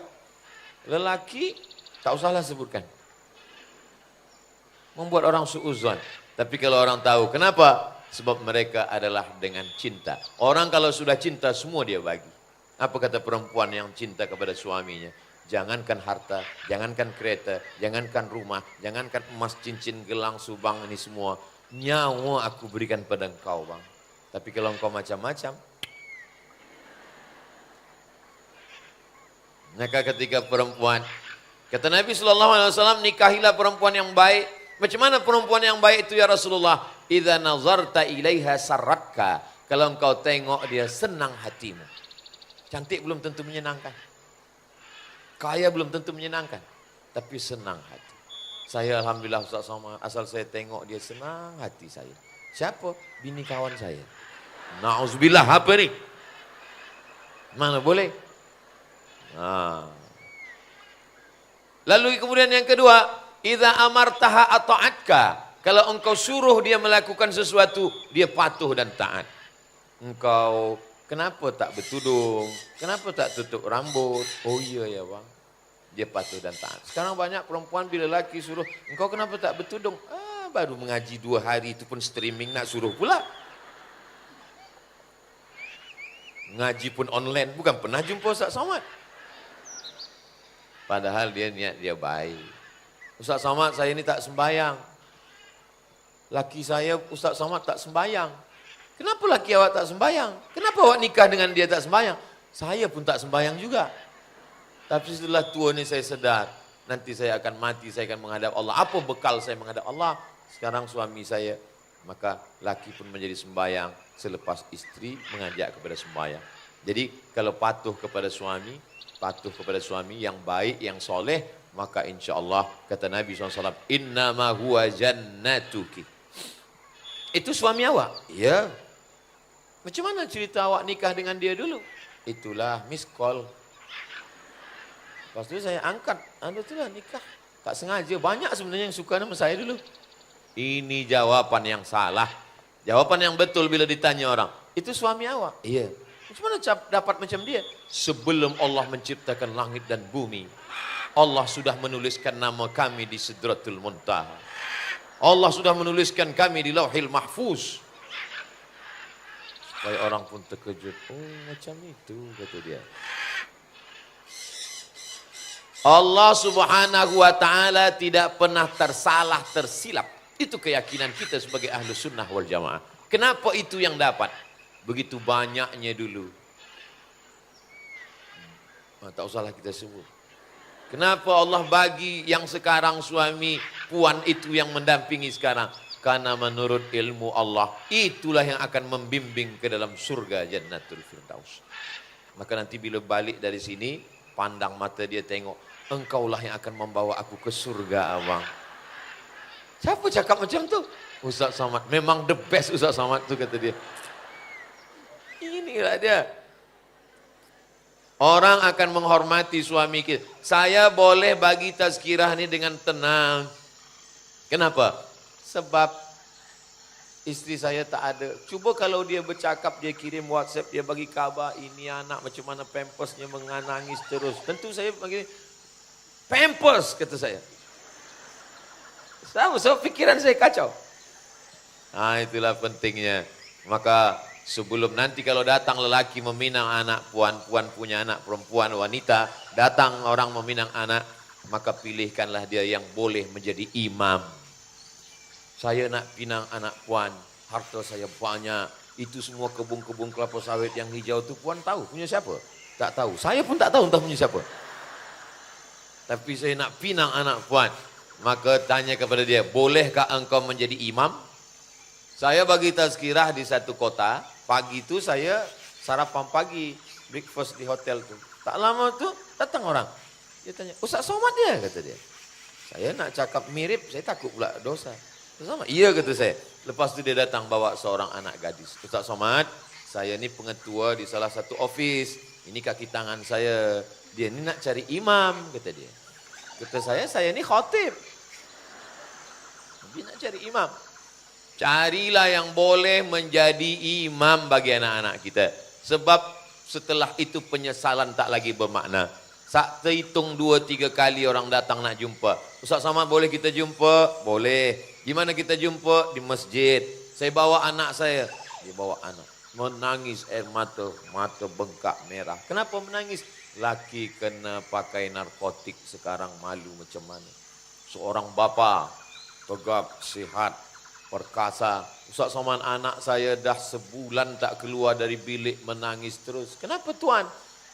lelaki tak usahlah sebutkan. Membuat orang suuzon. Tapi kalau orang tahu, kenapa? Sebab mereka adalah dengan cinta. Orang kalau sudah cinta, semua dia bagi. Apa kata perempuan yang cinta kepada suaminya? Jangankan harta, jangankan kereta, jangankan rumah, jangankan emas, cincin, gelang, subang, ini semua. Nyawa aku berikan pada engkau, bang. Tapi kalau engkau macam-macam, maka ketika perempuan, kata Nabi SAW, nikahilah perempuan yang baik. Macam mana perempuan yang baik itu ya Rasulullah? Idza nazarta ilaiha sarratka. Kalau engkau tengok dia senang hatimu. Cantik belum tentu menyenangkan. Kaya belum tentu menyenangkan. Tapi senang hati. Saya alhamdulillah Ustaz Somad, asal saya tengok dia senang hati saya. Siapa? Bini kawan saya. Na'udzubillah, apa ni? Mana boleh? Lalu kemudian yang kedua, idza amartaha ata'atka. Kalau engkau suruh dia melakukan sesuatu, dia patuh dan taat. Engkau kenapa tak bertudung? Kenapa tak tutup rambut? Oh iya ya bang. Dia patuh dan taat. Sekarang banyak perempuan bila lelaki suruh, engkau kenapa tak bertudung? Baru mengaji 2 hari itu pun streaming nak suruh pula. Ngaji pun online, bukan pernah jumpa Ustaz Somad. Padahal dia niat dia baik. Ustaz Somad, saya ini tak sembayang. Laki saya Ustaz Somad tak sembayang. Kenapa laki awak tak sembayang? Kenapa awak nikah dengan dia tak sembayang? Saya pun tak sembayang juga. Tapi setelah tua ni saya sedar, nanti saya akan mati, saya akan menghadap Allah. Apa bekal saya menghadap Allah? Sekarang suami saya, maka laki pun menjadi sembayang selepas istri mengajak kepada sembayang. Jadi kalau patuh kepada suami yang baik, yang soleh, maka insya Allah kata Nabi SAW, innama huwa jannatuki. Itu suami awak? Ya. Macam mana cerita awak nikah dengan dia dulu? Itulah miss call. Lepas itu saya angkat, itulah nikah. Tak sengaja, banyak sebenarnya yang suka nama saya dulu. Ini jawaban yang salah. Jawaban yang betul bila ditanya orang, itu suami awak? Iya. Macam mana dapat macam dia? Sebelum Allah menciptakan langit dan bumi, Allah sudah menuliskan nama kami di Sidratul Muntaha. Allah sudah menuliskan kami di Lauhil Mahfuz. Supaya orang pun terkejut. Oh macam itu, kata dia. Allah Subhanahu wa ta'ala tidak pernah tersalah, tersilap. Itu keyakinan kita sebagai ahlu sunnah wal jamaah. Kenapa itu yang dapat? Begitu banyaknya dulu. Tak usahlah kita sebut. Kenapa Allah bagi yang sekarang suami puan itu yang mendampingi sekarang? Karena menurut ilmu Allah, itulah yang akan membimbing ke dalam surga Jannatul Firdaus. Maka nanti bila balik dari sini, pandang mata dia tengok, engkaulah yang akan membawa aku ke surga abang. Siapa cakap macam tu? Ustaz Somad. Memang the best Ustaz Somad tu, kata dia. Inilah dia. Orang akan menghormati suami kita. Saya boleh bagi tazkirah ini dengan tenang. Kenapa? Sebab istri saya tak ada. Cuba kalau dia bercakap, dia kirim WhatsApp, dia bagi khabar, ini anak macam mana pampersnya menangis terus. Tentu saya bagi pampers, kata saya. Sama, so pikiran saya kacau. Itulah pentingnya. Maka Sebelum nanti kalau datang lelaki meminang anak puan, puan punya anak perempuan, wanita, datang orang meminang anak, maka pilihkanlah dia yang boleh menjadi imam. Saya nak pinang anak puan, harta saya banyak, itu semua kebun-kebun kelapa sawit yang hijau itu puan tahu punya siapa? Tak tahu, saya pun tak tahu entah punya siapa. Tapi saya nak pinang anak puan, maka tanya kepada dia, bolehkah engkau menjadi imam? Saya bagi tazkirah di satu kota, pagi itu saya sarapan pagi, breakfast di hotel tu. Tak lama tu datang orang. Dia tanya, Ustaz Somad dia, kata dia. Saya nak cakap mirip, saya takut pula dosa. Ustaz Somad? Iya, kata saya. Lepas tu dia datang bawa seorang anak gadis. Ustaz Somad, saya ni pengetua di salah satu office. Ini kaki tangan saya. Dia ni nak cari imam, kata dia. Kata saya ni khatib. Dia nak cari imam. Carilah yang boleh menjadi imam bagi anak-anak kita. Sebab setelah itu penyesalan tak lagi bermakna. Sak terhitung 2-3 kali orang datang nak jumpa. Ustaz Somad boleh kita jumpa? Boleh. Di mana kita jumpa? Di masjid. Saya bawa anak saya. Dia bawa anak. Menangis air mata. Mata bengkak merah. Kenapa menangis? Laki kena pakai narkotik sekarang malu macam mana. Seorang bapa tegap, sihat, perkasa. Ustaz Somad, anak saya dah sebulan tak keluar dari bilik menangis terus. Kenapa tuan?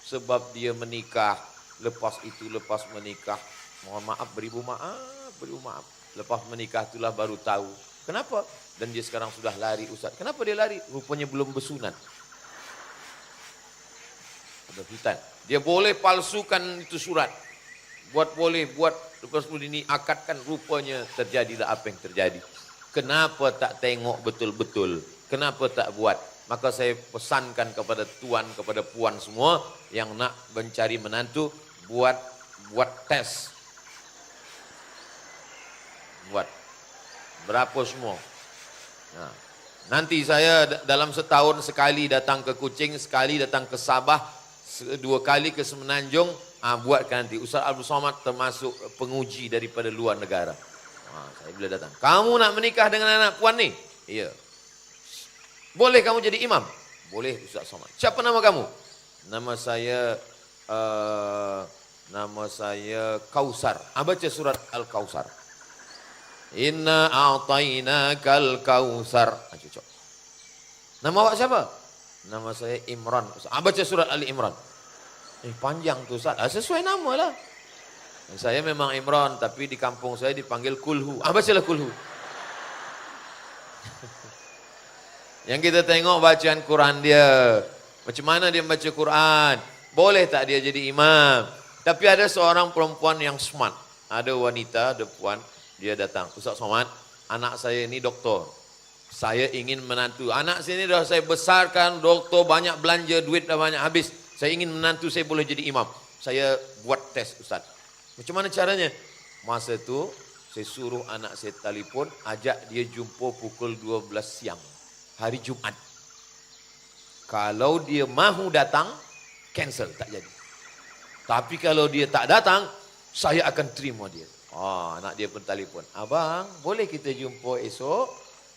Sebab dia menikah. Lepas itu, lepas menikah, mohon maaf, beribu maaf. Lepas menikah itulah baru tahu. Kenapa? Dan dia sekarang sudah lari, Ustaz. Kenapa dia lari? Rupanya belum bersunat. Ada hutan. Dia boleh palsukan itu surat. Buat lepas ini akadkan, rupanya terjadilah apa yang terjadi. Kenapa tak tengok betul-betul? Kenapa tak buat? Maka saya pesankan kepada tuan, kepada puan semua yang nak mencari menantu, buat tes. Buat. Berapa semua? Nah, nanti saya dalam setahun sekali datang ke Kuching, sekali datang ke Sabah, 2 kali ke Semenanjung, buatkan nanti. Ustaz Abdul Somad termasuk penguji daripada luar negara. Saya bila datang, kamu nak menikah dengan anak puan ni? Iya. Boleh kamu jadi imam? Boleh Ustaz Somad. Siapa nama kamu? Nama saya Kausar. Baca surat Al-Kausar. Inna a'tainakal kausar. Cocok. Nama awak siapa? Nama saya Imran. Baca surat Ali Imran. Panjang tu Ustaz. Sesuai nama lah. Saya memang Imran, tapi di kampung saya dipanggil Kulhu. Bacalah Kulhu. Yang kita tengok bacaan Quran dia. Macam mana dia baca Quran. Boleh tak dia jadi imam. Tapi ada seorang perempuan yang smart. Ada wanita, ada puan. Dia datang. Ustaz Somad, anak saya ini doktor. Saya ingin menantu. Anak saya ini dah saya besarkan, doktor, banyak belanja, duit dah banyak habis. Saya ingin menantu saya boleh jadi imam. Saya buat tes Ustaz. Macam mana caranya? Masa tu saya suruh anak saya telefon, ajak dia jumpa pukul 12 siang. Hari Jumaat. Kalau dia mahu datang, cancel, tak jadi. Tapi kalau dia tak datang, saya akan terima dia. Anak dia pun telefon. Abang, boleh kita jumpa esok?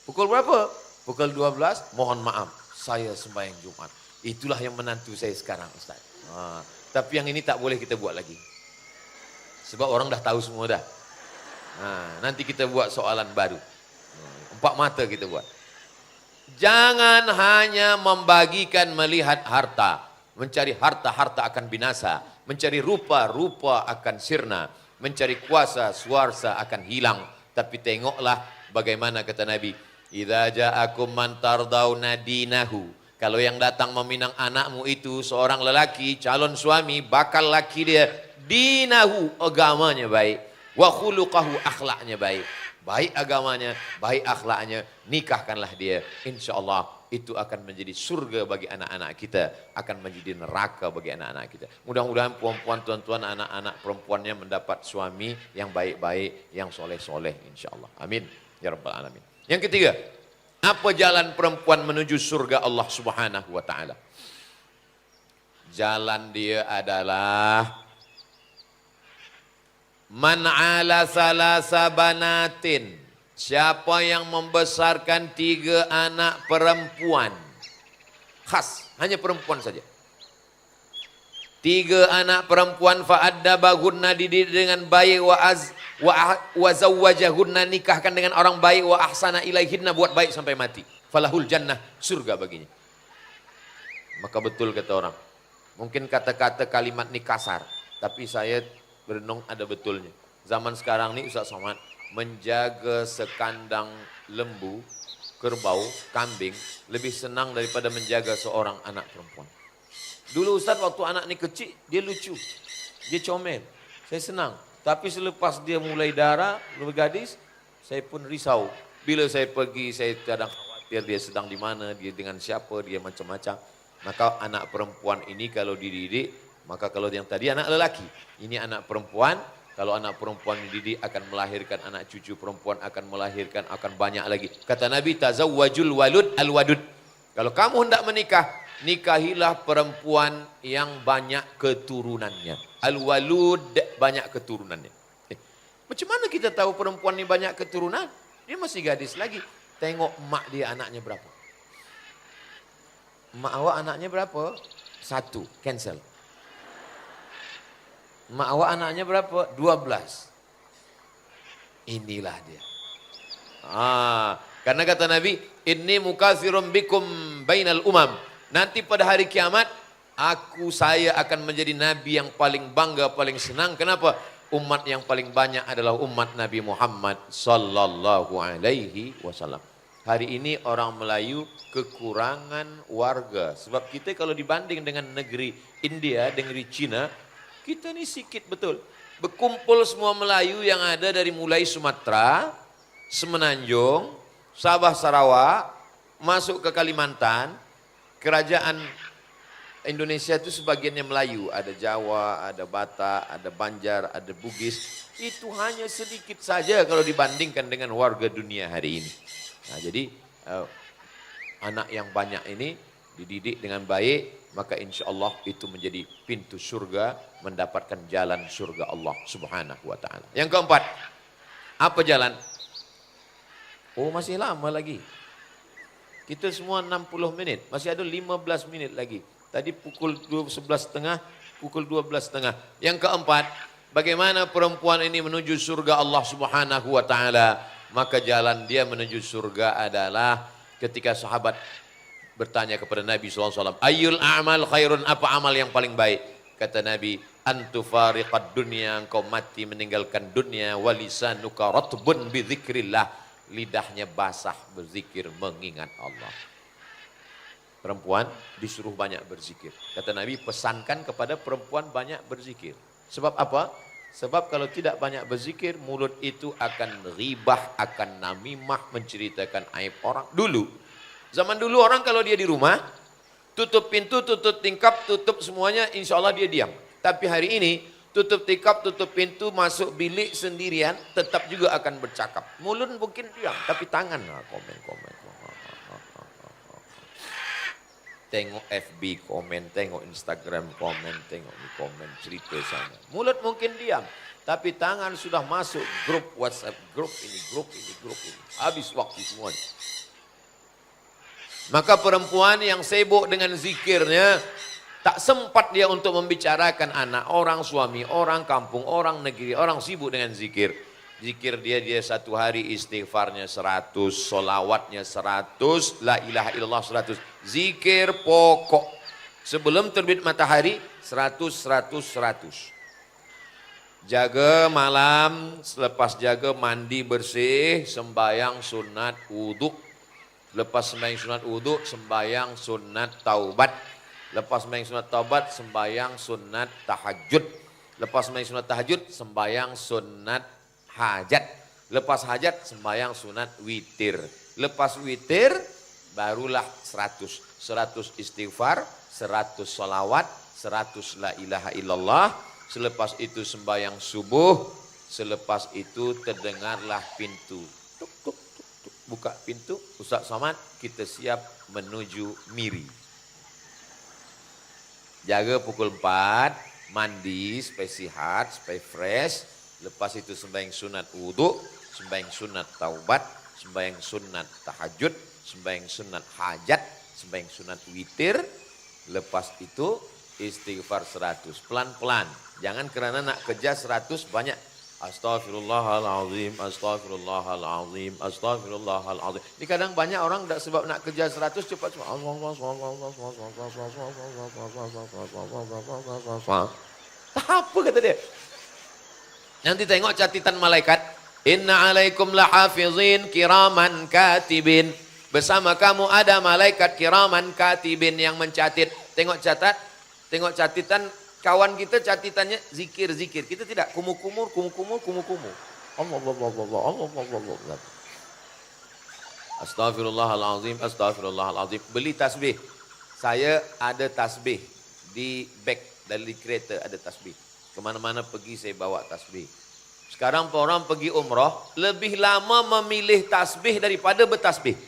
Pukul berapa? Pukul 12. Mohon maaf, saya sembahyang Jumaat. Itulah yang menantu saya sekarang, Ustaz. Tapi yang ini tak boleh kita buat lagi. Sebab orang dah tahu semua dah. Nanti kita buat soalan baru. 4 mata kita buat. Jangan hanya membagikan melihat harta. Mencari harta akan binasa. Mencari rupa akan sirna. Mencari kuasa, suarsa akan hilang. Tapi tengoklah bagaimana kata Nabi. Idza ja'akum man tardawna dinahu. Kalau yang datang meminang anakmu itu seorang lelaki, calon suami, bakal laki dia. Dinahu, agamanya baik. Wa khuluqahu, akhlaknya baik. Baik agamanya, baik akhlaknya, nikahkanlah dia. InsyaAllah itu akan menjadi surga bagi anak-anak kita. Akan menjadi neraka bagi anak-anak kita. Mudah-mudahan puan-puan, tuan-tuan, anak-anak perempuannya mendapat suami yang baik-baik, yang soleh-soleh insyaAllah. Amin. Ya Rabbal Alamin. Yang ketiga, apa jalan perempuan menuju surga Allah Subhanahu wa ta'ala? Jalan dia adalah man ala salasa banatin. Siapa yang membesarkan 3 anak perempuan. khas, hanya perempuan saja. 3 anak perempuan fa'addabahunna, dididik dengan baik, wa zawwajahunna, nikahkan dengan orang baik, wa ahsana ilaihinna, buat baik sampai mati. Falahul jannah, surga baginya. Maka betul kata orang. Mungkin kata-kata kalimat ini kasar, tapi saya berenung ada betulnya. Zaman sekarang ini Ustaz Somad menjaga sekandang lembu, kerbau, kambing lebih senang daripada menjaga seorang anak perempuan. Dulu Ustaz waktu anak ini kecil, dia lucu, dia comel, saya senang. Tapi selepas dia mulai darah, lebih gadis, saya pun risau. Bila saya pergi, saya kadang khawatir dia sedang di mana, dia dengan siapa, dia macam-macam. Maka anak perempuan ini kalau dididik, maka kalau yang tadi anak lelaki, ini anak perempuan. Kalau anak perempuan dididik akan melahirkan anak cucu perempuan, akan melahirkan, akan banyak lagi. Kata Nabi, tazawwajul walud al-wadud. Kalau kamu hendak menikah, nikahilah perempuan yang banyak keturunannya. Al-walud, banyak keturunannya. Macam mana kita tahu perempuan ini banyak keturunan? Dia masih gadis lagi. Tengok mak dia anaknya berapa. Mak awak anaknya berapa? 1, cancel. Mak awak anaknya berapa? 12. Inilah dia. Karena kata Nabi, inni mukatsirum bikum bainal umam. Nanti pada hari kiamat, saya akan menjadi nabi yang paling bangga, paling senang. Kenapa? Umat yang paling banyak adalah umat Nabi Muhammad sallallahu alaihi wasallam. Hari ini orang Melayu kekurangan warga. Sebab kita kalau dibanding dengan negeri India, negeri Cina, kita ni sikit betul. Berkumpul semua Melayu yang ada dari mulai Sumatera, Semenanjung, Sabah Sarawak, masuk ke Kalimantan. Kerajaan Indonesia itu sebagiannya Melayu. Ada Jawa, ada Batak, ada Banjar, ada Bugis. Itu hanya sedikit saja kalau dibandingkan dengan warga dunia hari ini. Nah, jadi anak yang banyak ini dididik dengan baik, maka insya Allah itu menjadi pintu surga, mendapatkan jalan surga Allah subhanahu wa ta'ala. Yang keempat, apa jalan? Oh masih lama lagi. Kita semua 60 menit, masih ada 15 menit lagi. Tadi pukul 11.30, pukul 12.30. Yang keempat, bagaimana perempuan ini menuju surga Allah subhanahu wa ta'ala? Maka jalan dia menuju surga adalah ketika sahabat bertanya kepada Nabi SAW, Ayyul a'mal khairun, apa amal yang paling baik? Kata Nabi, antufariqad dunya, engkau mati meninggalkan dunia, walisanuka ratbun bidzikrillah, lidahnya basah berzikir mengingat Allah. Perempuan disuruh banyak berzikir. Kata Nabi, pesankan kepada perempuan banyak berzikir. Sebab apa? Sebab kalau tidak banyak berzikir, mulut itu akan ghibah, akan namimah, menceritakan aib orang. Zaman dulu orang kalau dia di rumah, tutup pintu, tutup tingkap, tutup semuanya, insya Allah dia diam. Tapi hari ini, tutup tingkap, tutup pintu, masuk bilik sendirian, tetap juga akan bercakap. Mulut mungkin diam, tapi tangan, komen. Tengok FB komen, tengok Instagram komen, tengok di komen, cerita sana. Mulut mungkin diam, tapi tangan sudah masuk grup WhatsApp, grup ini. Habis waktu semuanya. Maka perempuan yang sibuk dengan zikirnya, tak sempat dia untuk membicarakan anak, orang, suami, orang, kampung, orang, negeri, orang sibuk dengan zikir. Zikir dia satu hari istighfarnya 100, solawatnya 100, la ilaha illallah 100. Zikir pokok. Sebelum terbit matahari 100. Jaga malam, selepas jaga mandi bersih, sembayang sunat wudhu. Lepas sembahyang sunat wudhu, sembahyang sunat taubat. Lepas sembahyang sunat taubat, sembahyang sunat tahajud. Lepas sembahyang sunat tahajud, sembahyang sunat hajat. Lepas hajat, sembahyang sunat witir. Lepas witir, barulah 100. 100 istighfar, 100 salawat, 100 la ilaha illallah. Selepas itu sembahyang subuh. Selepas itu terdengarlah pintu. Tuk, tuk. Buka pintu, Ustaz Somad, kita siap menuju Miri. Jaga pukul 4, mandi, supaya sihat, supaya fresh. Lepas itu sembahyang sunat wudhu, sembahyang sunat taubat, sembahyang sunat tahajud, sembahyang sunat hajat. sembahyang sunat witir, lepas itu istighfar 100. Pelan-pelan. Jangan kerana nak kejar 100 banyak. Astaghfirullahaladzim, astaghfirullahaladzim, astaghfirullahaladzim. Ini kadang banyak orang tak sebab nak kejar 100 cepat. Apa kata dia? Nanti tengok catatan malaikat. Inna alaikum lahafizin kiraman katibin. Bersama kamu ada malaikat kiraman katibin yang mencatat. Tengok catatan kawan kita catatannya zikir-zikir. Kita tidak kumur-kumur. Allah. Astaghfirullahalazim, astaghfirullahalazim. Beli tasbih. Saya ada tasbih di beg dari kereta ada tasbih. Kemana-mana pergi saya bawa tasbih. Sekarang orang pergi umrah lebih lama memilih tasbih daripada bertasbih.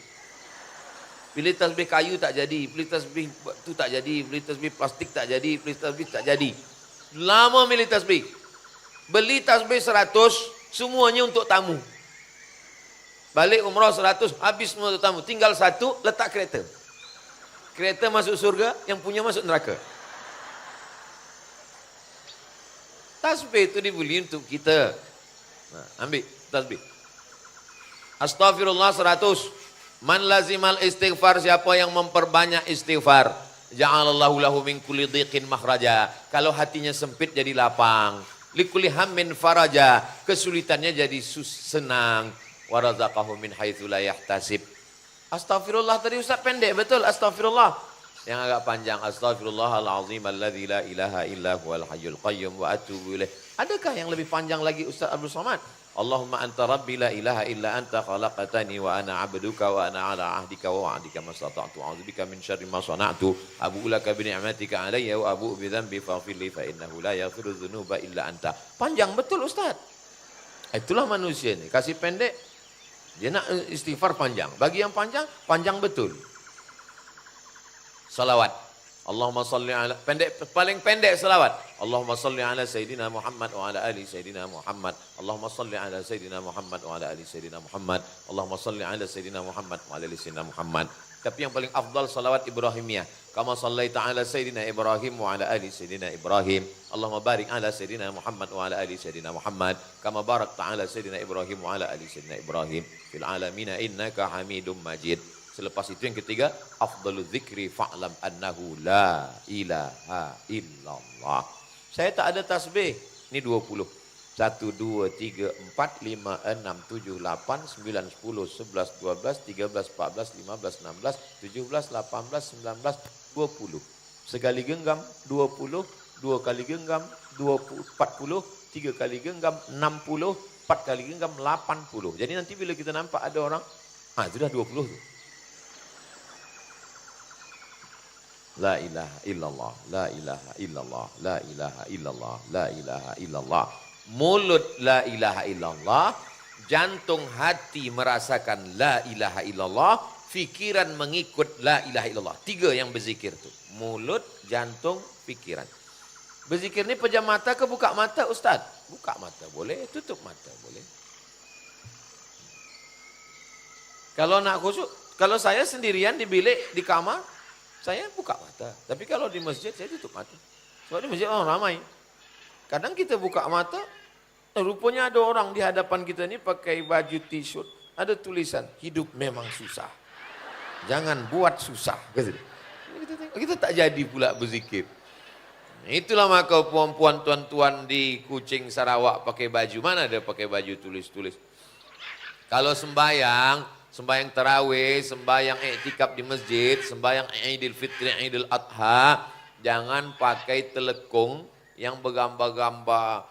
Pilih tasbih kayu tak jadi, pilih tasbih tu tak jadi, pilih tasbih plastik tak jadi, pilih tasbih tak jadi. Lama milih tasbih. Beli tasbih 100, semuanya untuk tamu. Balik umrah 100, habis semua untuk tamu. Tinggal satu, letak kereta. Kereta masuk surga, yang punya masuk neraka. Tasbih itu dibeli untuk kita. Nah, ambil tasbih. Astaghfirullah 100. Man lazimal istighfar, siapa yang memperbanyak istighfar, ja'alallahu lahu min kulli dhiqin makhraja. Kalau hatinya sempit jadi lapang. Likulli hammin faraja, kesulitannya jadi senang. Wa razaqahu min haitsu la yahtasib. Astagfirullah tadi Ustaz pendek betul astagfirullah. Yang agak panjang astaghfirullahalazim alladzi la ilaha illa huwal hayyul qayyum wa atubu ilaih. Adakah yang lebih panjang lagi Ustaz Abdul Somad? Allahumma anta rabbi la ilaha illa anta khalaqtani wa ana 'abduka wa ana 'ala 'ahdika wa wa'dika mastata'tu a'udzubika min syarri ma sana'tu abu'u laka bi ni'matika 'alayya wa abu'u bi dhanbi faghfir li fa innahu la yaghfiru dzunuba illa anta. Panjang betul Ustaz. Itulah manusia ni, kasih pendek dia nak istighfar panjang. Bagi yang panjang, panjang betul. Salawat. Allahumma salli ala, paling pendek salawat. Allahumma salli ala Sayyidina Muhammad wa ala ali Sayyidina Muhammad. Allahumma salli ala Sayyidina Muhammad wa ala ali Sayyidina Muhammad. Allahumma salli ala Sayyidina Muhammad wa ala ali Sayyidina Muhammad. Tapi yang paling afdal salawat Ibrahimiyah. Kama sallaita ala Sayyidina Ibrahim wa ala ali Sayyidina Ibrahim. Allahumma barik ala Sayyidina Muhammad wa ala ali Sayyidina Muhammad. Kama barakta ala Sayyidina Ibrahim wa ala ali Sayyidina Ibrahim. Fil alamina innaka hamidum majid. Selepas itu yang ketiga, afdalu dzikri fa'lam annahu la ilaha illallah. Saya tak ada tasbih. Ini 20. 1, 2, 3, 4, 5, 6, 7, 8, 9, 10, 11, 12, 13, 14, 15, 16, 17, 18, 19, 20. Sekali genggam 20, 2 kali genggam 20, 40, 3 kali genggam 60, 4 kali genggam 80. Jadi nanti bila kita nampak ada orang, itu dah 20 tu. La ilaha illallah, la ilaha illallah, la ilaha illallah, la ilaha illallah. Mulut la ilaha illallah, jantung hati merasakan la ilaha illallah, fikiran mengikut la ilaha illallah. 3 yang berzikir tu. Mulut, jantung, fikiran. Berzikir ni pejam mata ke buka mata Ustaz? Buka mata boleh, tutup mata boleh. Kalau nak khusyuk, kalau saya sendirian di bilik, di kamar, saya buka mata. Tapi kalau di masjid saya tutup mata. Sebab di masjid orang ramai. Kadang kita buka mata, rupanya ada orang di hadapan kita ni pakai baju t-shirt, ada tulisan, hidup memang susah. Jangan buat susah. Kita tak jadi pula berzikir. Itulah maka puan-puan tuan-tuan di Kuching Sarawak pakai baju. Mana ada pakai baju tulis-tulis. Kalau sembahyang tarawih, sembahyang iktikaf di masjid, sembahyang Idul Fitri, Idul Adha, jangan pakai telekung yang bergambar-gambar.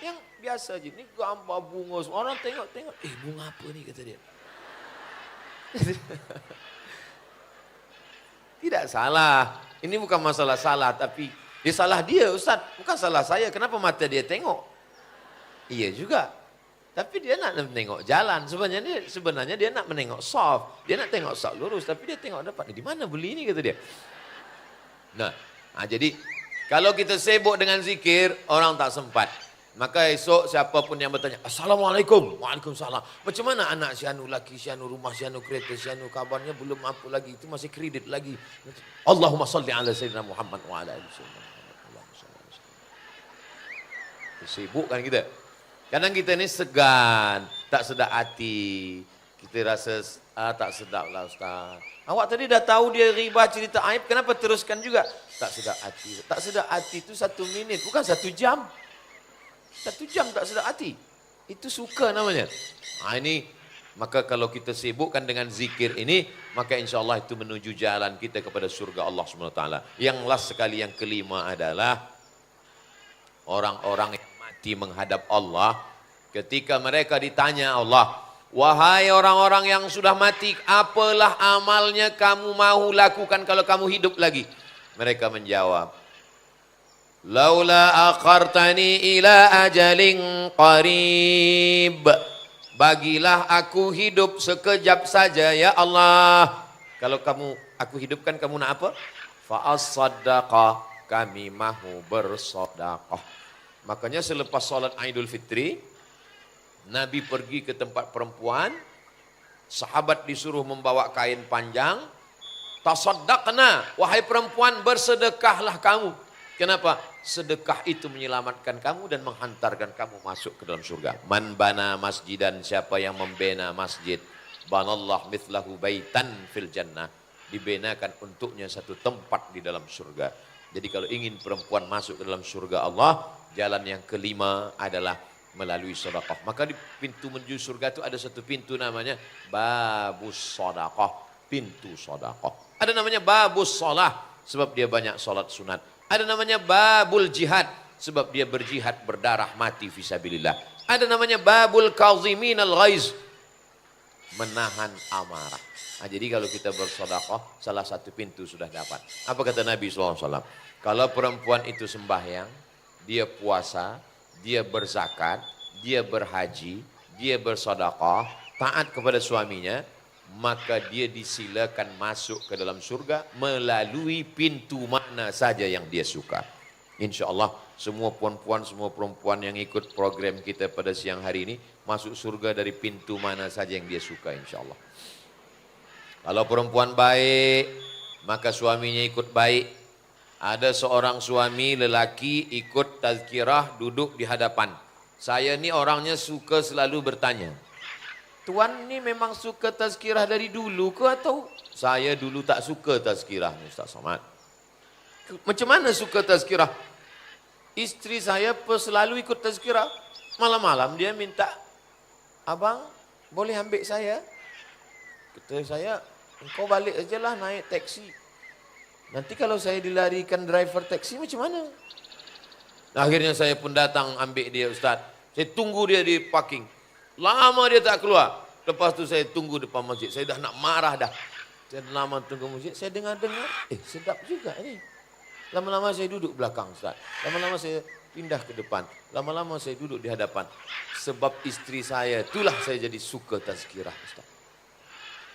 Yang biasa je, ni gambar bunga. Orang tengok-tengok, bunga apa ni kata dia. Tidak salah, ini bukan masalah salah, tapi dia salah dia Ustaz, bukan salah saya. Kenapa mata dia tengok? Iya juga. Tapi dia nak menengok jalan. Sebenarnya dia nak menengok soft. Dia nak tengok soft lurus. Tapi dia tengok depan. Di mana beli ni kata dia. Nah, jadi kalau kita sibuk dengan zikir, orang tak sempat. Maka esok siapapun yang bertanya, Assalamualaikum, Waalaikumsalam. Macam mana anak si anu laki, si anu rumah, si anu kereta, si anu kabarnya belum apa lagi, itu masih kredit lagi. Allahumma salli ala sayyidina Muhammad wa ala ali sayyidina Muhammad. Allahumma salli ala sayyidina Muhammad. Sibuk kan kita. Kadang kita ini segan, tak sedap hati. Kita rasa tak sedap lah Ustaz. Awak tadi dah tahu dia riba cerita aib, kenapa teruskan juga? Tak sedap hati. Tak sedap hati itu 1 minit, bukan 1 jam. 1 jam tak sedap hati. Itu suka namanya. Ini, maka kalau kita sibukkan dengan zikir ini, maka insya Allah itu menuju jalan kita kepada surga Allah SWT. Yang last sekali, yang kelima adalah orang-orang yang mati menghadap Allah. Ketika mereka ditanya Allah, wahai orang-orang yang sudah mati, apalah amalnya kamu mau lakukan kalau kamu hidup lagi? Mereka menjawab, laula akhartani ila ajalin qarib. Bagilah aku hidup sekejap saja ya Allah. Kalau aku hidupkan, kamu nak apa? Fa'as-saddaqah, kami mahu bersedekah. Makanya selepas salat Idul Fitri, Nabi pergi ke tempat perempuan, sahabat disuruh membawa kain panjang. Tasaddaqna, wahai perempuan, bersedekahlah kamu. Kenapa? Sedekah itu menyelamatkan kamu dan menghantarkan kamu masuk ke dalam surga. Man bana masjidan, siapa yang membina masjid, banallah mithlahu baitan fil jannah, dibenakan untuknya satu tempat di dalam surga. Jadi kalau ingin perempuan masuk ke dalam surga Allah, jalan yang kelima adalah melalui sedekah. Maka di pintu menuju surga itu ada satu pintu namanya babus sedekah, pintu sedekah. Ada namanya babus shalah sebab dia banyak salat sunat. Ada namanya babul jihad, sebab dia berjihad berdarah mati fisabilillah. Ada namanya babul kazimin al-ghaiz, menahan amarah. Nah, jadi kalau kita bersedekah, salah satu pintu sudah dapat. Apa kata Nabi SAW? Kalau perempuan itu sembahyang, dia puasa, dia berzakat, dia berhaji, dia bersedekah, taat kepada suaminya, maka dia disilakan masuk ke dalam surga melalui pintu mana saja yang dia suka. Insya Allah semua puan-puan, semua perempuan yang ikut program kita pada siang hari ini masuk surga dari pintu mana saja yang dia suka, insya Allah. Kalau perempuan baik, maka suaminya ikut baik. Ada seorang suami lelaki ikut tazkirah duduk di hadapan. Saya ni orangnya suka selalu bertanya, Tuan ni memang suka tazkirah dari dulu ke atau saya dulu tak suka tazkirah ni Ustaz Somad? Macam mana suka tazkirah? Isteri saya selalu ikut tazkirah. Malam-malam dia minta, abang boleh ambil saya? Kata saya, engkau balik aja lah naik taksi. Nanti kalau saya dilarikan driver taksi macam mana? Akhirnya saya pun datang ambil dia Ustaz. Saya tunggu dia di parking. Lama dia tak keluar. Lepas tu saya tunggu depan masjid. Saya dah nak marah dah. Saya lama tunggu masjid. Saya dengar-dengar. Sedap juga ni. Lama-lama saya duduk belakang Ustaz. Lama-lama saya pindah ke depan. Lama-lama saya duduk di hadapan. Sebab isteri saya, itulah saya jadi suka tazkirah Ustaz.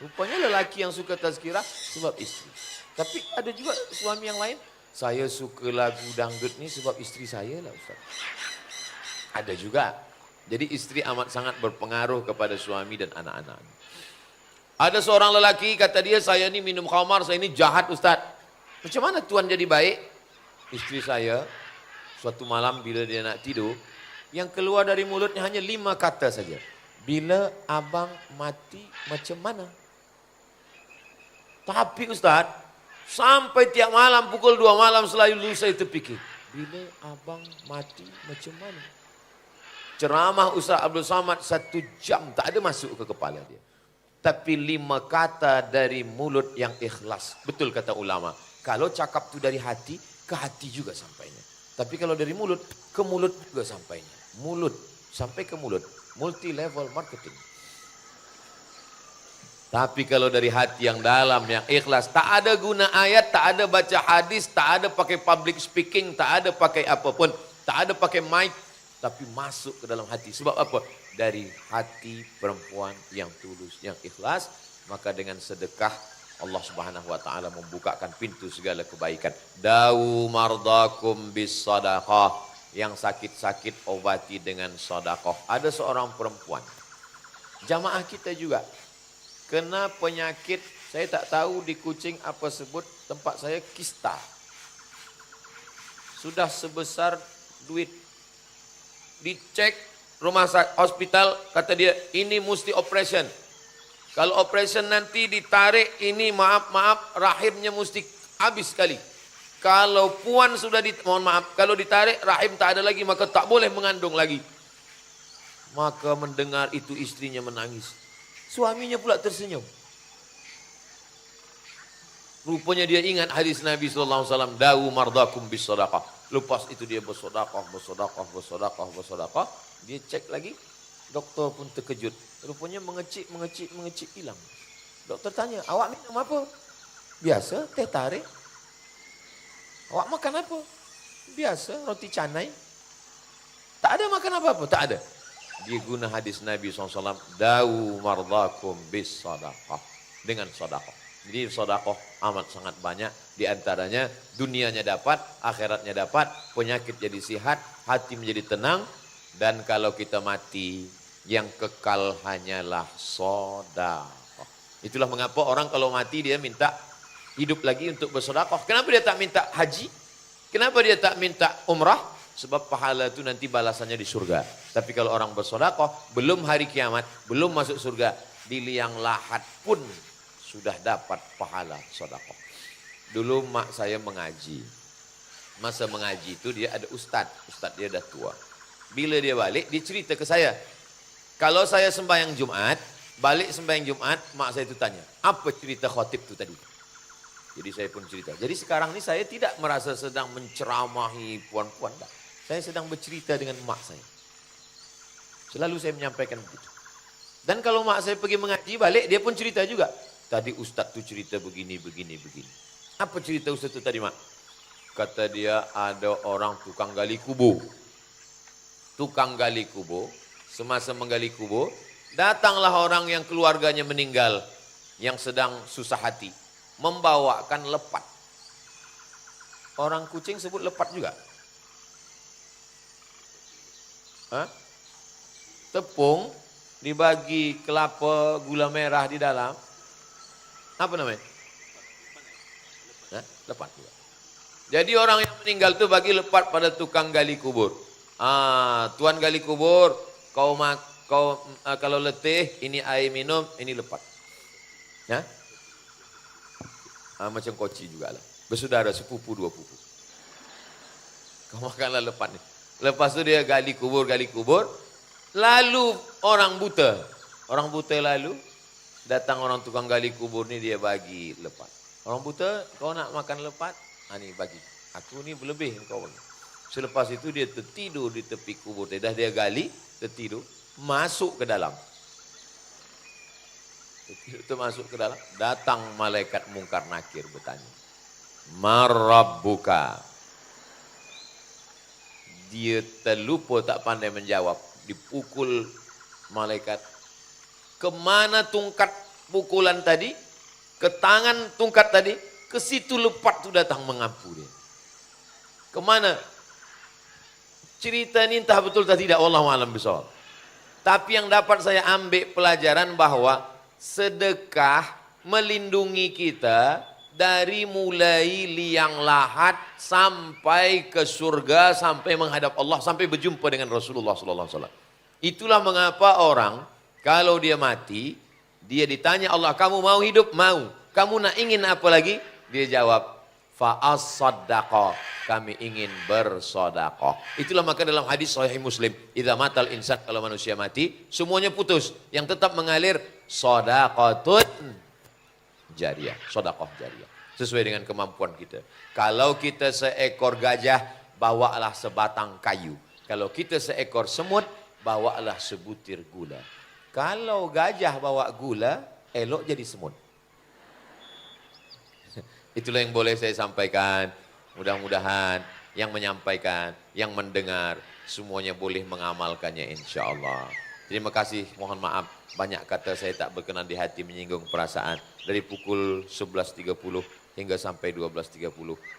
Rupanya lelaki yang suka tazkirah sebab isteri. Tapi ada juga suami yang lain. Saya suka lagu dangdut ni sebab isteri saya lah Ustaz. Ada juga. Jadi isteri amat sangat berpengaruh kepada suami dan anak-anak. Ada seorang lelaki kata dia, saya ni minum khamar, saya ni jahat Ustaz. Macam mana Tuan jadi baik? Isteri saya, suatu malam bila dia nak tidur, yang keluar dari mulutnya hanya 5 kata saja. Bila abang mati macam mana? Tapi Ustaz, sampai tiap malam pukul 2 malam selalu saya terfikir. Bila abang mati macam mana? Ceramah Ustaz Abdul Samad 1 jam tak ada masuk ke kepala dia. Tapi 5 kata dari mulut yang ikhlas. Betul kata ulama. Kalau cakap tu dari hati, ke hati juga sampainya. Tapi kalau dari mulut, ke mulut juga sampainya. Mulut, sampai ke mulut. Multi level marketing. Tapi kalau dari hati yang dalam, yang ikhlas, tak ada guna ayat, tak ada baca hadis, tak ada pakai public speaking, tak ada pakai apapun, tak ada pakai mic, tapi masuk ke dalam hati. Sebab apa? Dari hati perempuan yang tulus, yang ikhlas, maka dengan sedekah Allah Subhanahu wa taala membukakan pintu segala kebaikan. Dau mardakum bis sadaqah. Yang sakit-sakit obati dengan sedekah. Ada seorang perempuan, jamaah kita juga, kena penyakit, saya tak tahu di Kuching apa sebut, tempat saya kista. Sudah sebesar duit. Dicek rumah sakit, hospital, kata dia, ini mesti operation. Kalau operation nanti ditarik, ini maaf, rahimnya mesti habis sekali. Kalau puan sudah mohon maaf, kalau ditarik rahim tak ada lagi, maka tak boleh mengandung lagi. Maka mendengar itu istrinya menangis. Suaminya pula tersenyum. Rupanya dia ingat hadis Nabi SAW, dawu mardakum bis sedekah. Lepas itu dia bersedekah. Dia cek lagi, dokter pun terkejut. Rupanya mengecik hilang. Dokter tanya, awak minum apa? Biasa, teh tarik. Awak makan apa? Biasa, roti canai. Tak ada makan apa-apa, tak ada. Dia guna hadis Nabi SAW, dawu mardakum bis sedekah. Dengan sedekah. Jadi sedekah amat sangat banyak. Di antaranya dunianya dapat, akhiratnya dapat, penyakit jadi sihat, hati menjadi tenang. Dan kalau kita mati, yang kekal hanyalah sedekah. Itulah mengapa orang kalau mati dia minta hidup lagi untuk bersedekah. Kenapa dia tak minta haji? Kenapa dia tak minta umrah? Sebab pahala itu nanti balasannya di surga. Tapi kalau orang bersedekah, belum hari kiamat, belum masuk surga, di liang lahat pun sudah dapat pahala sedekah. Dulu mak saya mengaji. Masa mengaji itu dia ada ustad dia dah tua. Bila dia balik, dia cerita ke saya. Kalau saya sembahyang Jumat, balik sembahyang Jumat, mak saya itu tanya, apa cerita khotib itu tadi? Jadi saya pun cerita. Jadi sekarang ini saya tidak merasa sedang menceramahi puan-puan. Saya sedang bercerita dengan mak saya. Selalu saya menyampaikan begitu. Dan kalau mak saya pergi mengaji balik, dia pun cerita juga. Tadi ustaz tu cerita begini. Apa cerita ustaz tu tadi mak? Kata dia ada orang tukang gali kubur. Tukang gali kubur. Semasa menggali kubur, datanglah orang yang keluarganya meninggal. Yang sedang susah hati. Membawakan lepat. Orang Kuching sebut lepat juga. Hah? Tepung dibagi kelapa, gula merah di dalam. Apa namanya? Hah? Lepat juga. Jadi orang yang meninggal itu bagi lepat pada tukang gali kubur. Tuan gali kubur, kau kalau letih, ini air minum, ini lepat. Ya? Macam koci juga lah. Bersaudara, sepupu, dua pupu. Kau makanlah lepat ni. Lepas tu dia gali kubur. Lalu orang buta lalu, datang orang tukang gali kubur ni, dia bagi lepat. Orang buta, kau nak makan lepat? Ni bagi. Aku ni berlebih kau bagi. Selepas itu dia tertidur di tepi kubur. Dah dia gali, tertidur, masuk ke dalam. Itu masuk ke dalam, datang malaikat mungkar nakir bertanya, Marabbuka. Dia terlupa, tak pandai menjawab, dipukul malaikat. Kemana tungkat pukulan tadi? Ke tangan tungkat tadi, ke situ lepat tu datang mengampu dia. Kemana? Cerita ini entah betul atau tidak, wallahu a'lam bishawab. Tapi yang dapat saya ambil pelajaran bahwa sedekah melindungi kita dari mulai liang lahat sampai ke surga, sampai menghadap Allah, sampai berjumpa dengan Rasulullah SAW. Itulah mengapa orang kalau dia mati, dia ditanya Allah, kamu mau hidup? Mau. Kamu nak ingin apa lagi? Dia jawab, fa'as-sadaqah, kami ingin bersedekah. Itulah maka dalam hadis sahih Muslim, idza matal insan, kalau manusia mati, semuanya putus. Yang tetap mengalir sedekatun jariyah, sedekah jariyah. Sesuai dengan kemampuan kita. Kalau kita seekor gajah, bawalah sebatang kayu. Kalau kita seekor semut, bawalah sebutir gula. Kalau gajah bawa gula, elok jadi semut. Itulah yang boleh saya sampaikan. Mudah-mudahan yang menyampaikan, yang mendengar, semuanya boleh mengamalkannya insya Allah. Terima kasih, mohon maaf. Banyak kata saya tak berkenan di hati, menyinggung perasaan. Dari pukul 11.30 hingga sampai 12.30,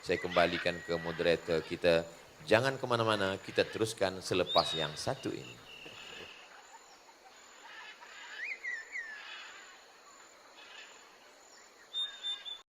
saya kembalikan ke moderator kita, Jangan kemana-mana, kita teruskan selepas yang satu ini.